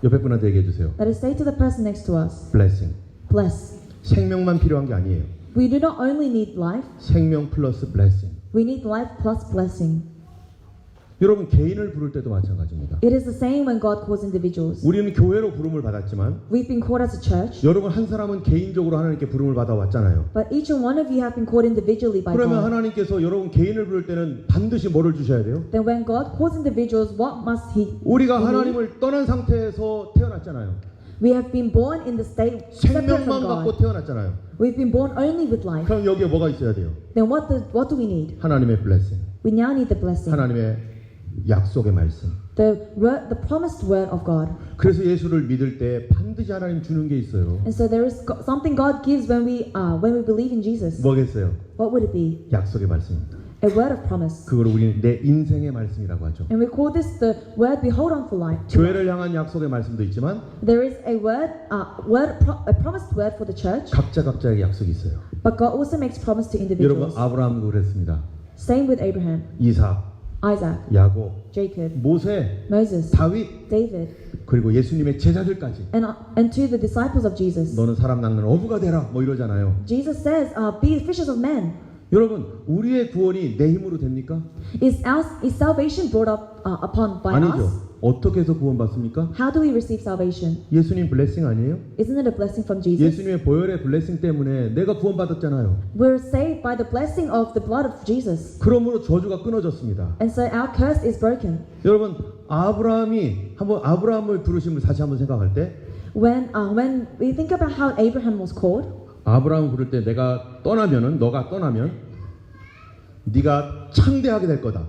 옆에 분한테 얘기해 주세요. Let us say to the person next to us, blessing. bless. 생명만 필요한 게 아니에요. We do not only need life, 생명 플러스 blessing. we need life plus blessing. 여러분 개인을 부를 때도 마찬가지입니다. It is the same when God calls individuals. 우리는 교회로 부름을 받았지만 We've been called as a church, 여러분 한 사람은 개인적으로 하나님께 부름을 받아왔잖아요. but each and one of you have been called individually by 그러면 God. 하나님께서 여러분 개인을 부를 때는 반드시 뭐를 주셔야 돼요? Then when God calls individuals, what must He? 우리가 하나님을 떠난 상태에서 태어났잖아요. We have been born in the state separate from 생명만 갖고 God. 태어났잖아요. We've been born only with life. 그럼 여기에 뭐가 있어야 돼요? Then what do we need? 하나님의 블레싱, We now need the blessing, 하나님의 약속의 말씀. the promised word of God. 그래서 예수를 믿을 때 반드시 하나님 주는 게 있어요. And so there is something God gives when we believe in Jesus. 뭐겠어요? What would it be? 약속의 말씀입니다. A word of promise. 그걸 우리는 내 인생의 말씀이라고 하죠. And we call this the word we hold on for life. 교회를 향한 약속의 말씀도 있지만 There is a a promised word for the church, 각자의 약속이 있어요. but God also makes promise to 여러분 individuals. 아브라함도 그랬습니다. Same with Abraham, 이삭, Isaac, 야곱, Jacob, 모세, Moses, 다윗, David, 그리고 예수님의 제자들까지 and to the disciples of Jesus. 너는 사람 낚는 어부가 되라 뭐 이러잖아요. Jesus says, "Be fishers of men." 여러분 우리의 구원이 내 힘으로 됩니까? Is salvation brought up upon by 아니죠. us? 어떻게 해서 구원받습니까? How do we receive salvation? 예수님 블레싱 아니에요? Isn't it a blessing from Jesus? 예수님의 보혈의 블레싱 때문에 내가 구원받았잖아요. We're saved by the blessing of the blood of Jesus, 그러므로 저주가 끊어졌습니다. and so our curse is broken. 여러분 아브라함이 한번 아브라함을 부르심을 다시 한번 생각할 때 When we think about how Abraham was called, 아브라함을 부를 때 내가 떠나면은 너가 떠나면 네가 창대하게 될 거다.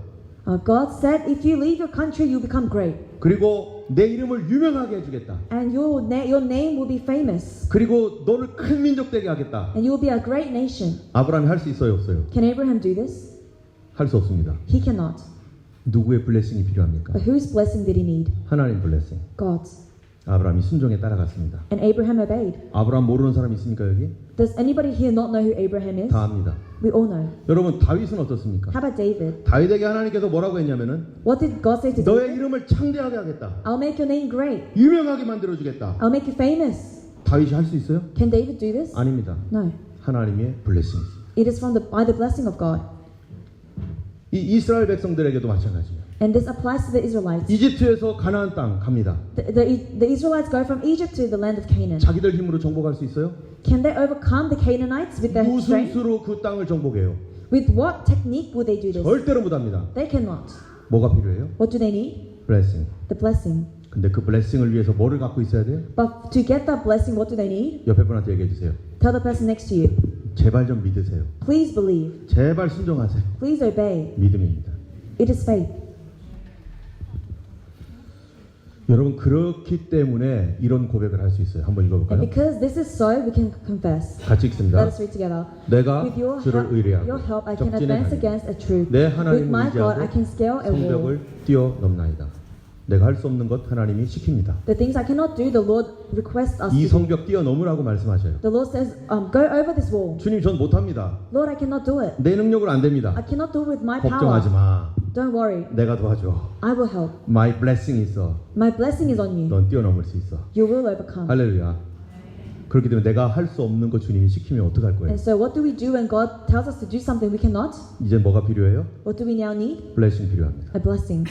God said, "If you leave your country, you become great, 그리고 내 이름을 유명하게 해주겠다. and your name will be famous, 그리고 너를 큰 민족 되게 하겠다. and you will be a great nation." 아브라함이 할 수 있어요, 없어요? Can Abraham do this? 할 수 없습니다. He cannot. 누구의 블레싱이 필요합니까? But whose blessing did he need? 하나님 블레싱. God's. 아브라함이 순종에 따라갔습니다. And Abraham obeyed. 아브라함 모르는 사람 있습니까 여기? Does anybody here not know who Abraham is? 다 압니다. We all know. 여러분 다윗은 어떻습니까? How about David? 다윗에게 하나님께서 뭐라고 했냐면은 What did God say to 너의 David? 이름을 창대하게 하겠다. I'll make your name great. 유명하게 만들어주겠다. I'll make you famous. 다윗이 할 수 있어요? Can David do this? 아닙니다. No. 하나님의 블레싱. It is by the blessing of God. 이 이스라엘 백성들에게도 마찬가지예요. And this applies to the Israelites. 이집트에서 가나안 땅 갑니다. The Israelites go from Egypt to the land of Canaan. 자기들 힘으로 정복할 수 있어요? Can they overcome the Canaanites with their 무슨 strength? 수로 그 땅을 정복해요? With what technique will they do this? 절대로 못합니다. They cannot. 뭐가 필요해요? What do they need? 블레싱. The blessing. 근데 그 블레싱을 위해서 뭐를 갖고 있어야 돼요? But to get that blessing, what do they need? 옆에 분한테 얘기해 주세요. Tell the person next to you. 제발 좀 믿으세요. Please believe. 제발 순종하세요. Please obey. 믿음입니다. It is faith. 여러분 그렇기 때문에 이런 고백을 할 수 있어요. 한번 And 읽어볼까요? because this is so, we can confess. 같이 Let 읽습니다. us read together. 내가 With your 주를 의뢰하고 help, I can 적진에 advance 가니 against a troop. 내 With 하나님을 my God, I 의지하고 can scale a wall. 성벽을 뛰어넘나이다. 내가 할 수 없는 것 하나님이 시킵니다. The things I cannot do, the Lord requests us 이 to do. 성벽 뛰어넘으라고 말씀하셔요. The Lord says, go over this wall. 주님 전 못합니다. Lord, I cannot do it. 내 능력으로 안 됩니다. I cannot do it with my 걱정하지 power. 마. Don't worry. 내가 도와줘. I will help. My blessing 있어. My blessing is on you. 넌 뛰어넘을 수 있어. You will overcome. 할렐루야. 그렇기 때문에 내가 할 수 없는 거 주님이 시키면 어떡할 거예요? And so what do we do when God tells us to do something we cannot? 이제 뭐가 필요해요? What do we now need? 블레싱 필요합니다. A blessing.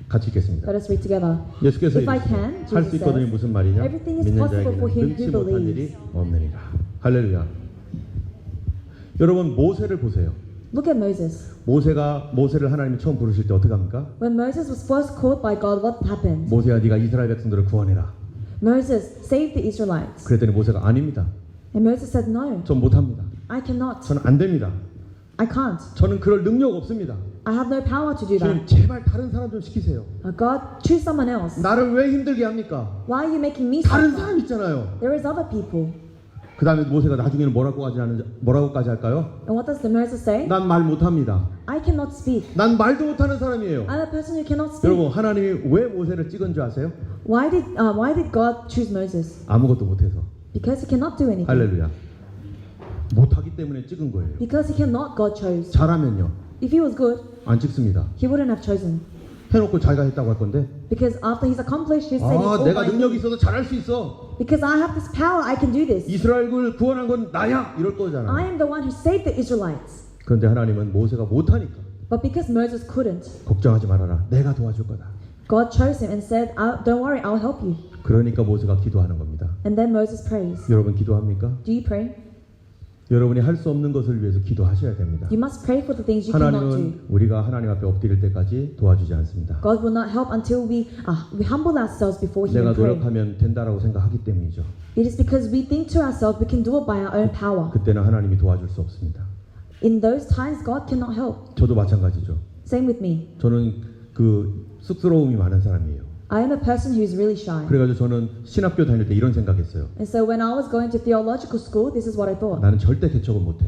같이 읽겠습니다. Let us read together. 예수께서 If I 이르시되 can, 할 수 Jesus 있거든이 says, 무슨 말이냐? everything is 믿는 possible for 자에게는 him 능치 who 못한 believes. 일이 없느니라. 할렐루야. 여러분 모세를 보세요. Look at Moses. 모세를 하나님이 처음 부르실 때 어떻게 합니까? When Moses was first called by God, what happened? 모세야 네가 이스라엘 백성들을 구원해라. Moses saved the Israelites. 그랬더니 모세가 아닙니다. And Moses said, no, 전 못합니다. I cannot. 저는 안 됩니다. I can't. 저는 그럴 능력 없습니다. I have no power to do 주님 that. 제발 다른 사람 좀 시키세요. God, choose someone else. 나를 왜 힘들게 합니까? Why are you making me 다른 suffer? 사람 있잖아요. There is other people. 그 다음에 모세가 나중에는 뭐라고까지 할까요? And what does the Moses say? 난 말 못합니다. I cannot speak. 난 말도 못하는 사람이에요. I'm a person who cannot speak. 여러분 하나님이 왜 모세를 찍은 줄 아세요? Why did God choose Moses? 아무것도 못해서. Because he cannot do anything. 할렐루야. 못하기 때문에 찍은 거예요. Because he cannot, God chose. 잘하면요. If he was good, 안 찍습니다. he wouldn't have chosen. 해놓고 자기가 했다고 할 건데 Because after he's accomplished, he said, it's 아 all 내가 by 능력이 me. 있어서 잘할 수 있어. Because I have this power, I can do this. 이스라엘을 구원한 건 나야. 이럴 I 거잖아요. am the one who saved the Israelites. 그런데 하나님은 모세가 못하니까 But because Moses couldn't, 걱정하지 말아라. 내가 도와줄 거다. God chose him and said, don't worry, I'll help you. 그러니까 모세가 기도하는 겁니다. And then Moses prays. 여러분 기도합니까? Do you pray? 여러분이 할 수 없는 것을 위해서 기도하셔야 됩니다. You must pray for the things you cannot do. 하나님은 우리가 하나님 앞에 엎드릴 때까지 도와주지 않습니다. God will not help until we humble ourselves before Him 내가 and pray. 노력하면 된다라고 생각하기 때문이죠. It is because we think to ourselves we can do it by our own power. 그때는 하나님이 도와줄 수 없습니다. In those times, God cannot help. 저도 마찬가지죠. Same with me. 저는 그 쑥스러움이 많은 사람이에요. I am a person who is really shy. 그래가지고 저는 신학교 다닐 때 이런 생각했어요. And so when I was going to theological school, this is what I thought. 나는 절대 개척은 못해.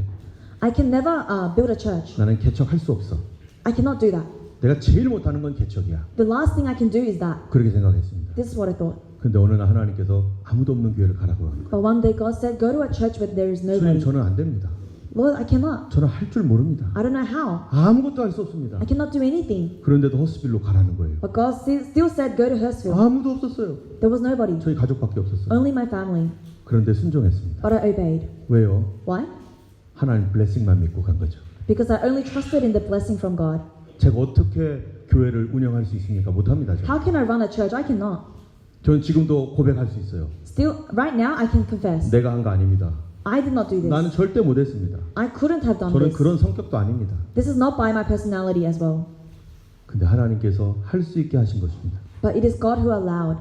I can never build a church. 나는 개척할 수 없어. I cannot do that. 내가 제일 못하는 건 개척이야. The last thing I can do is that. 그렇게 생각했습니다. This is what I thought. 근데 어느 날 하나님께서 아무도 없는 교회를 가라고 하는 거예요. But one day God said, go to a church where there is 주님 nobody. 저는 안 됩니다. Lord, I cannot. 저는 할 줄 모릅니다. I don't know how. 아무것도 할 수 없습니다. I cannot do anything. 그런데도 허스빌로 가라는 거예요. But God still said, go to Hurstville. 아무도 없었어요. There was nobody. 저희 가족밖에 없었어요. Only my family. 그런데 순종했습니다. But I obeyed. 왜요? Why? 하나님 블레싱만 믿고 간 거죠. Because I only trusted in the blessing from God. 제가 어떻게 교회를 운영할 수 있습니까? 못합니다. How can I run a church? I cannot. 저는 지금도 고백할 수 있어요. Still, right now, I can confess. 내가 한 거 아닙니다. I did not do this. 나는 절대 못했습니다. I couldn't have done 저는 this. 그런 성격도 아닙니다. This is not by my personality as well. 근데 하나님께서 할 수 있게 하신 것입니다. But it is God who allowed.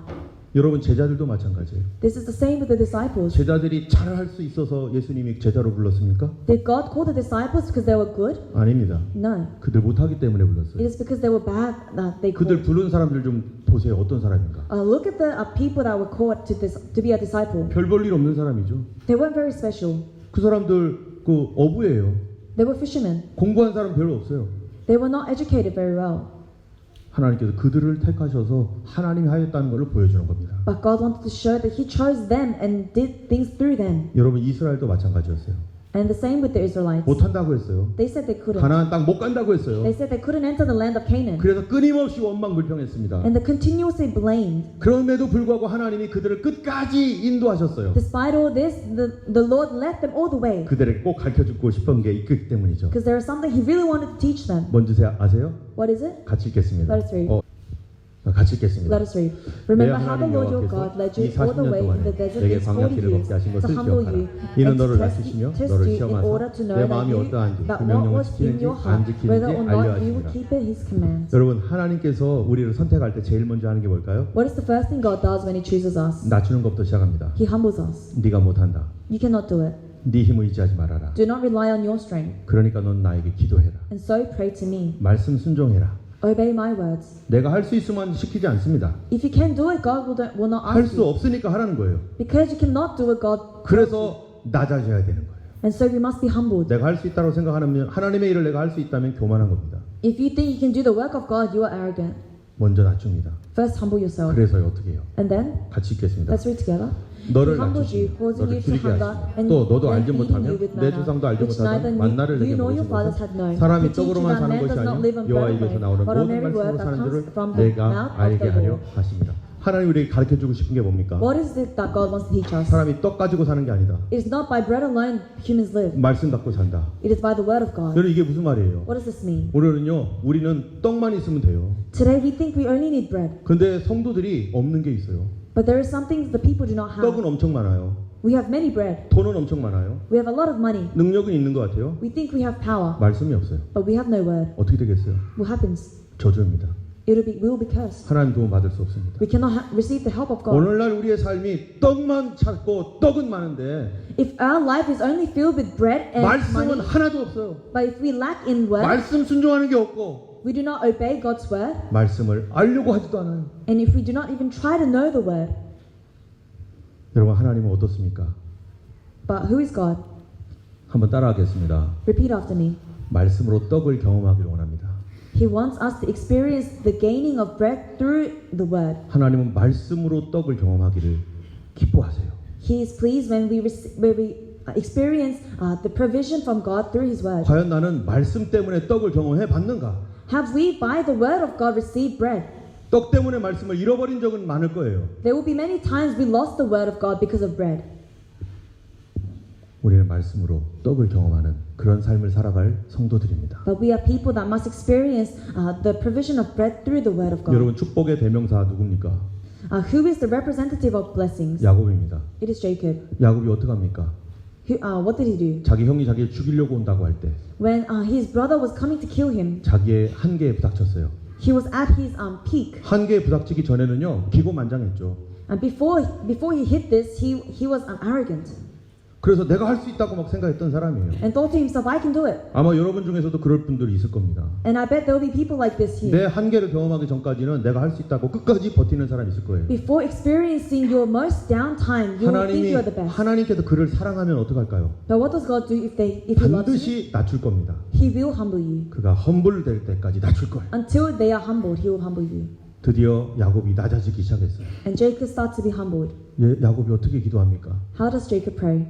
여러분 제자들도 마찬가지예요. This is the same with the disciples. 제자들이 잘 할 수 있어서 예수님이 제자로 불렀습니까? Did God call the disciples because they were good? 아닙니다. No. 그들 못하기 때문에 It 불렀어요. is because they were bad that they 그들 called. 부른 사람들 좀 보세요. 어떤 사람인가? Look at the people that were called to be a disciple. 별 볼 일 없는 사람이죠. They weren't very special. 그 사람들 그 어부예요. They were fishermen. 공부한 사람 별로 없어요. They were not educated very well. 하나님께서 그들을 택하셔서 하나님이 하였다는 것을 보여주는 겁니다. But God wanted to show that He chose them and did things through them. 여러분 이스라엘도 마찬가지였어요. And the same with the Israelites. 못한다고 했어요. They said they couldn't. 가나안 땅 못 간다고 했어요. They said they couldn't enter the land of Canaan. 그래서 끊임없이 원망불평했습니다. And they continuously blamed. 그럼에도 불구하고 하나님이 그들을 끝까지 인도하셨어요. Despite all this, the Lord led them all the way. 그들에게 꼭 가르쳐주고 싶은 게 있기 때문이죠. Because there is something He really wanted to teach them. 뭔지 아세요? What is it? 같이 읽겠습니다. Let us read. 같이 읽겠습니다. Let us read. Remember 내 how the 하나님 Lord your 여호와께서 God led 이 you all the 40년 way in 동안에 the desert 내게 these 광야 40 길을 years 걷게 하신 to 것을 humble 기억하라. you 이는 and 너를 to 낮추시며 test 너를 you in order to 시험하사 know 내 that 마음이 어떠한지 그 what 명령을 was in 지키는지 your 안 heart, 지키는지 whether or not you will 알려하십니다. keep His commands. 여러분 하나님께서 우리를 선택할 때 제일 먼저 하는 게 뭘까요? What is the first thing God does when He chooses us? 낮추는 것부터 시작합니다. He humbles us. 네가 못한다. You cannot do it. 네 힘을 의지하지 말아라. Do not rely on your strength. 그러니까 넌 나에게 기도해라. And so pray to me. 말씀 순종해라. Obey my words. 내가 할 수 있으면 시키지 않습니다. If you can do it, God will not 할 ask 수 you. 없으니까 하라는 거예요. Because you cannot do it, God. 그래서 낮아져야 되는 거예요. And so we must be humbled. 내가 할 수 있다고 생각하면 하나님의 일을 내가 할 수 있다면 교만한 겁니다. If you think you can do the work of God, you are arrogant. 먼저 낮춥니다. First, humble yourself. 그래서요 어떻게 해요? And then, 같이 읽겠습니다. let's read together. 너를 He humbled you, 낮추시며 causing 너를 you to 줄이게 hunger, 하시며 and 또 너도 then 알지 feeding 못하면 you with 내 manna, 조상도 알지 which neither 못하던 만나를 you 내게 nor your 먹이신 fathers 것은 had known. 사람이 To teach you 떡으로만 that 사는 man 것이 does not live 아니요 on 여호와 bread 입에서 alone, 나오는 but on 모든 every word 말씀으로 that 사는 comes 줄을 from the 내가 mouth of 알게 the 하려 Lord. 하십니다. 하나님 우리에게 가르쳐주고 싶은 게 뭡니까? What is it that God wants to teach us? 사람이 떡 가지고 사는 게 아니다. It is not by bread alone humans live. 말씀 갖고 산다. It is by the word of God. 여러분 이게 무슨 말이에요? What does this mean? 오늘은요 우리는 떡만 있으면 돼요. Today we think we only need bread, 근데 성도들이 없는 게 있어요. but there is some things the people do not have. 떡은 엄청 많아요. We have many bread. 돈은 엄청 많아요. We have a lot of money. 능력은 있는 것 같아요. We think we have power, 말씀이 없어요. but we have no word. 어떻게 되겠어요? What happens? 저주입니다. We will be cursed. 하나님 도움 받을 수 없습니다. We cannot receive the help of God. 오늘날 우리의 삶이 떡만 찾고 떡은 많은데 If our life is only filled with bread and 말씀은 money, 하나도 없어요. but if we lack in word, 말씀 순종하는 게 없고 we do not obey God's word, 말씀을 알려고 하지도 않아요. and if we do not even try to know the word, 여러분 하나님은 어떻습니까? but who is God? 한번 따라하겠습니다. Repeat after me. 말씀으로 떡을 경험하기를 원합니다. He wants us to experience the gaining of bread through the word. 하나님은 말씀으로 떡을 경험하기를 기뻐하세요. He is pleased when we experience the provision from God through His word. 과연 나는 말씀 때문에 떡을 경험해 봤는가? Have we, by the word of God, received bread? 떡 때문에 말씀을 잃어버린 적은 많을 거예요. There will be many times we lost the word of God because of bread. 우리는 말씀으로 떡을 경험하는 그런 삶을 살아갈 성도들입니다. But we are people that must experience the provision of bread through the word of God. 여러분 축복의 대명사 누굽니까? Who is the representative of blessings? 야곱입니다. It is Jacob. 야곱이 어떻게 합니까? What did he do? 자기 형이 자기를 죽이려고 온다고 할 때 When his brother was coming to kill him, 자기의 한계에 부닥쳤어요. he was at his peak. 한계에 부닥치기 전에는요 기고만장했죠. And before he hit this, he was arrogant 그래서 내가 할 수 있다고 막 생각했던 사람이에요. and thought to himself, I can do it. 아마 여러분 중에서도 그럴 분들이 있을 겁니다. And I bet there will be people like this here. 내 한계를 경험하기 전까지는 내가 할 수 있다고 끝까지 버티는 사람이 있을 거예요. Before experiencing your most downtime, you will think you are the best. 하나님께서 그를 사랑하면 어떡할까요? But what does God do if he loves you? 반드시 낮출 겁니다. He will humble you. 그가 험불 될 때까지 낮출 거예요. Until they are humbled, he will humble you. 드디어 야곱이 낮아지기 시작했어요. And Jacob starts to be humbled. 야곱이 어떻게 기도합니까? How does Jacob pray?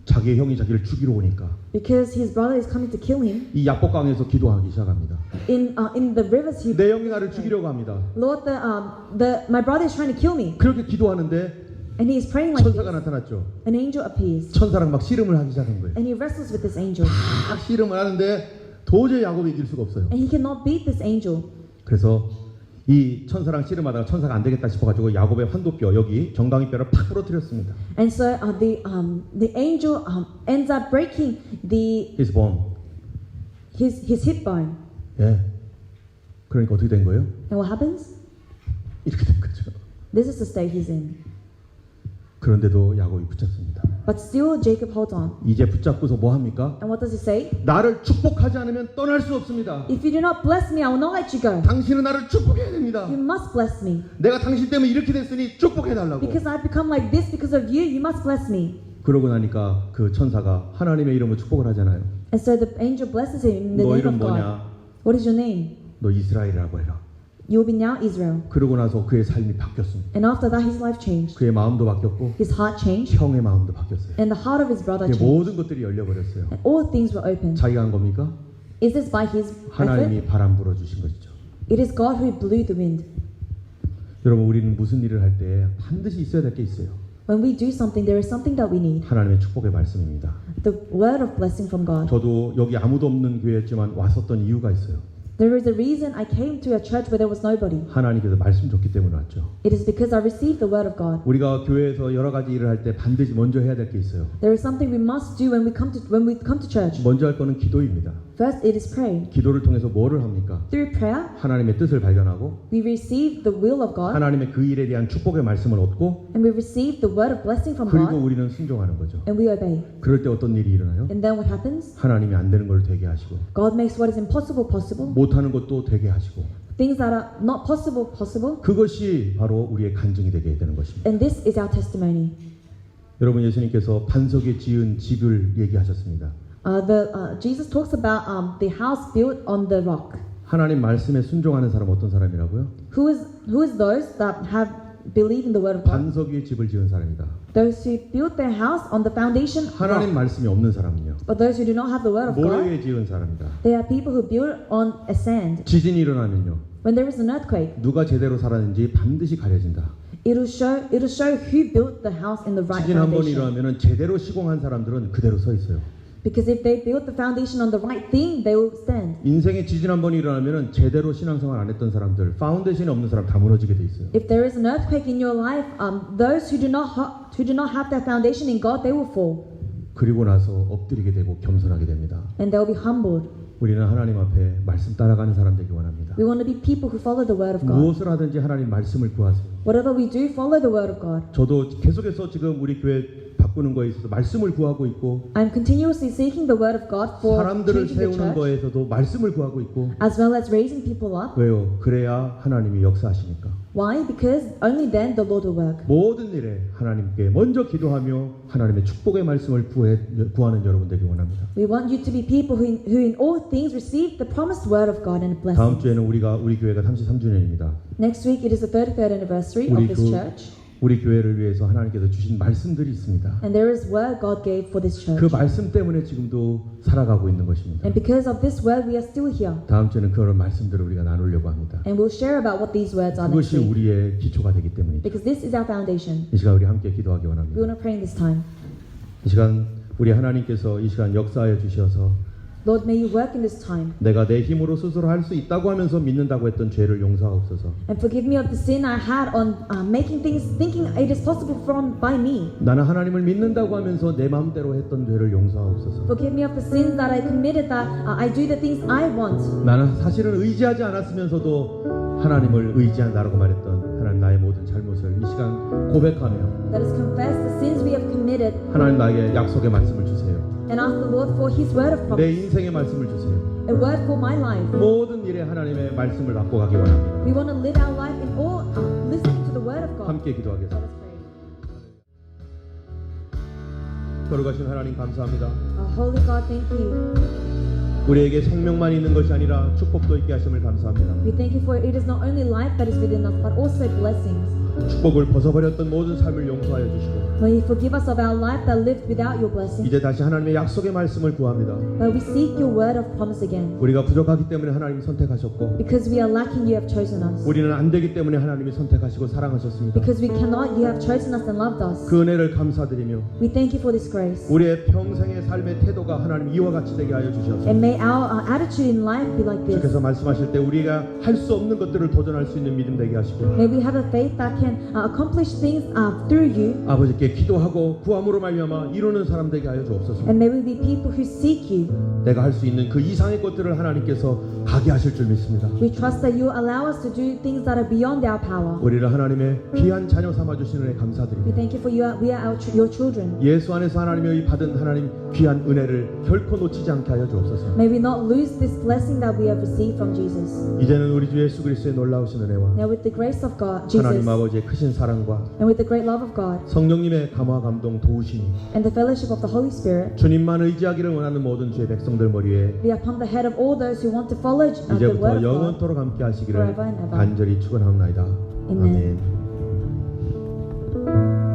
자기의 형이 자기를 죽이러 오니까 Because his brother is coming to kill him. 이 야복강에서 기도하기 시작합니다. In the rivers, he 내 형이 나를 죽이려고 합니다. Lord, my brother is trying to kill me. 그렇게 기도하는데 And he is praying like 천사가 this. 나타났죠. An angel appears. 천사랑 막 씨름을 하기 시작한 거예요. And he wrestles with this angel. 막 씨름을 하는데 도저히 야곱이 이길 수가 없어요. And he cannot beat this angel. 그래서 이 천사랑 씨름하다가 천사가 안 되겠다 싶어가지고 야곱의 환도뼈 여기 정강이 뼈를 팍 부러뜨렸습니다. And so the angel ends up breaking His bone. his hip bone. 예. 그러니까 어떻게 된 거예요? And what happens? 이렇게 된 거죠. This is the state he's in. 그런데도 야곱이 붙잡습니다. But still Jacob holds on. 이제 붙잡고서 뭐 합니까? And what does he say? 나를 축복하지 않으면 떠날 수 없습니다. If you do not bless me, I will not let you go. 당신은 나를 축복해야 됩니다. You must bless me. 내가 당신 때문에 이렇게 됐으니 축복해달라고. Because I've become like this because of you, you must bless me. 그러고 나니까 그 천사가 하나님의 이름으로 축복을 하잖아요. And so the angel blesses him in the 너 name 이름 of God. 뭐냐? What is your name? 너 이스라엘이라고 해라. You will be now Israel. 그러고 나서 그의 삶이 바뀌었습니다. And after that, his life changed. 그의 마음도 바뀌었고 His heart changed. 형의 마음도 바뀌었어요. And the heart of his brother 그의 changed. 모든 것들이 열려버렸어요. And all things were opened. 자기가 한 겁니까? Is this by his effort? 하나님이 바람 불어주신 것이죠. It is God who blew the wind. 여러분 우리는 무슨 일을 할 때 반드시 있어야 될 게 있어요. When we do something, there is something that we need. 하나님의 축복의 말씀입니다. The word of blessing from God. 저도 여기 아무도 없는 교회였지만 왔었던 이유가 있어요. There is a reason I came to a church where there was nobody. 하나님께서 말씀 줬기 때문에 왔죠. It is because I received the word of God. 우리가 교회에서 여러 가지 일을 할 때 반드시 먼저 해야 될 게 있어요. There is something we must do when we come to church. 먼저 할 거는 기도입니다. First, it is pray. 기도를 통해서 뭐를 합니까? Through prayer, 하나님의 뜻을 발견하고 we receive the will of God, 하나님의 그 일에 대한 축복의 말씀을 얻고 and we receive the word of blessing from 그리고 God, 우리는 순종하는 거죠. and we obey. 그럴 때 어떤 일이 일어나요? And then what happens? 하나님이 안 되는 걸 되게 하시고 God makes what is impossible possible. 못하는 것도 되게 하시고 Things that are not possible possible. 그것이 바로 우리의 간증이 되게 되는 것입니다. And this is our testimony. 여러분 예수님께서 반석에 지은 집을 얘기하셨습니다. Jesus talks about the house built on the rock. 하나님 말씀에 순종하는 사람 어떤 사람이라고요? Who is those that have believed in the word of God? 반석 위에 집을 지은 사람이다. Those who built their house on the foundation 하나님 rock. 말씀이 없는 사람은요. But those who do not have the word of 모래 God, 위에 지은 사람이다. they are people who build on a sand. 지진이 일어나면요. When there is an earthquake, 누가 제대로 살았는지 반드시 가려진다. it'll show who built the house in the right 지진 한 번 foundation. 일어나면은 제대로 시공한 사람들은 그대로 서 있어요. Because if they built the foundation on the right thing, they will stand. 인생에 지진 한 번 일어나면은 제대로 신앙생활 안 했던 사람들, 파운데이션이 없는 사람 다 무너지게 돼 있어요. If there is an earthquake in your life, those who do not have their foundation in God, they will fall, 그리고 나서 엎드리게 되고 겸손하게 됩니다. and they will be humbled. 우리는 하나님 앞에 말씀 따라가는 사람 되기 원합니다. We want to be people who follow the word of God. 무엇을 하든지 하나님 말씀을 구하세요. Whatever we do, follow the word of God. 저도 계속해서 지금 우리 교회 바꾸는 거에 있어서 말씀을 구하고 있고 I'm continuously seeking the word of God for 사람들을 changing the 세우는 church, 거에서도 말씀을 구하고 있고 as well as raising people up. 왜요? 그래야 하나님이 역사하시니까. Why? Because only then the Lord will work. 모든 일에 하나님께 먼저 기도하며 하나님의 축복의 말씀을 구하는 여러분 되기 원합니다. We want you to be people who in all things receive the promised word of God and bless 다음 it. 주에는 우리 교회가 33주년입니다. Next week it is the 33rd anniversary 우리 of this church, 우리 교회를 위해서 하나님께서 주신 말씀들이 있습니다. and there is word God gave for this church. 그 말씀 때문에 지금도 살아가고 있는 것입니다. And because of this word, we are still here. 다음 주에는 그런 말씀들을 우리가 나누려고 합니다. And we'll share about what these words are next 그것이 week. 우리의 기초가 되기 때문이죠. Because this is our foundation. 이 시간 우리 함께 기도하기 We 원합니다. want to pray in this time. 이 시간 우리 하나님께서 이 시간 역사하여 주셔서 Lord, may you work in this time 내가 내 힘으로 스스로 할 수 있다고 하면서 믿는다고 했던 죄를 용서하옵소서. and forgive me of the sin I had on making things, thinking it is possible by me. 나는 하나님을 믿는다고 하면서 내 마음대로 했던 죄를 용서하옵소서. Forgive me of the sins that I committed, that I do the things I want. 나는 사실은 의지하지 않았으면서도 하나님을 의지한다라고 말했던 하나님 나의 모든 잘못을 이 시간 고백하며 Let us confess the sins we have committed 하나님 나에게 약속의 말씀을 주세요. and ask the Lord for His word of 내 promise, 인생의 말씀을 주세요. a word for my life. 모든 일에 하나님의 말씀을 받고 가기 원합니다. We want to live our life in all listening to the word of God. 함께 Let 기도하겠습니다. us pray. 거룩하신 하나님 감사합니다. Holy God, thank you. 우리에게 생명만 있는 것이 아니라 축복도 있게 하심을 감사합니다. We thank you for it is not only life that is within us, but also blessings. 축복을 벗어버렸던 모든 삶을 용서하여 주시고 May you forgive us of our life that lived without your blessing. 이제 다시 하나님의 약속의 말씀을 구합니다. But we seek your word of promise again. 우리가 부족하기 때문에 하나님이 선택하셨고 Because we are lacking, you have chosen us. 우리는 안 되기 때문에 하나님이 선택하시고 사랑하셨습니다. Because we cannot, you have chosen us and loved us. 그 은혜를 감사드리며 We thank you for this grace. 우리의 평생의 삶의 태도가 하나님 이와 같이 되게 하여 주셔서 And may our attitude in life be like this. 주께서 말씀하실 때 우리가 할 수 없는 것들을 도전할 수 있는 믿음 되게 하시고 May we have a faith that can accomplish things through you. 아버지께 기도하고 구함으로 말미암아 이루는 사람 되게 하여 주옵소서. And may we be people who seek you. 내가 할 수 있는 그 이상의 것들을 하나님께서 하게 하실 줄 믿습니다. We trust that you allow us to do things that are beyond our power. 우리를 하나님의 귀한 자녀 삼아 주시는 은혜 We 감사드립니다. thank you for we are your children. 예수 안에서 하나님의 받은 하나님 귀한 은혜를 결코 놓치지 않게 하여 주옵소서. May we not lose this blessing that we have received from Jesus. 이제는 우리 주 예수 그리스도의 놀라우신 은혜와 Now with the grace of God, Jesus, 하나님 아버지의 크신 사랑과 and with the great love of God, 성령님의 감화 감동 도우심이 and the fellowship of the Holy Spirit, 주님만 의지하기를 원하는 모든 주의 백성들 머리에 be upon the head of all those who want to follow the word 이제부터 of God. 영원토록 함께 하시기를 forever and ever. 간절히 축원하옵나이다. Amen. 아멘.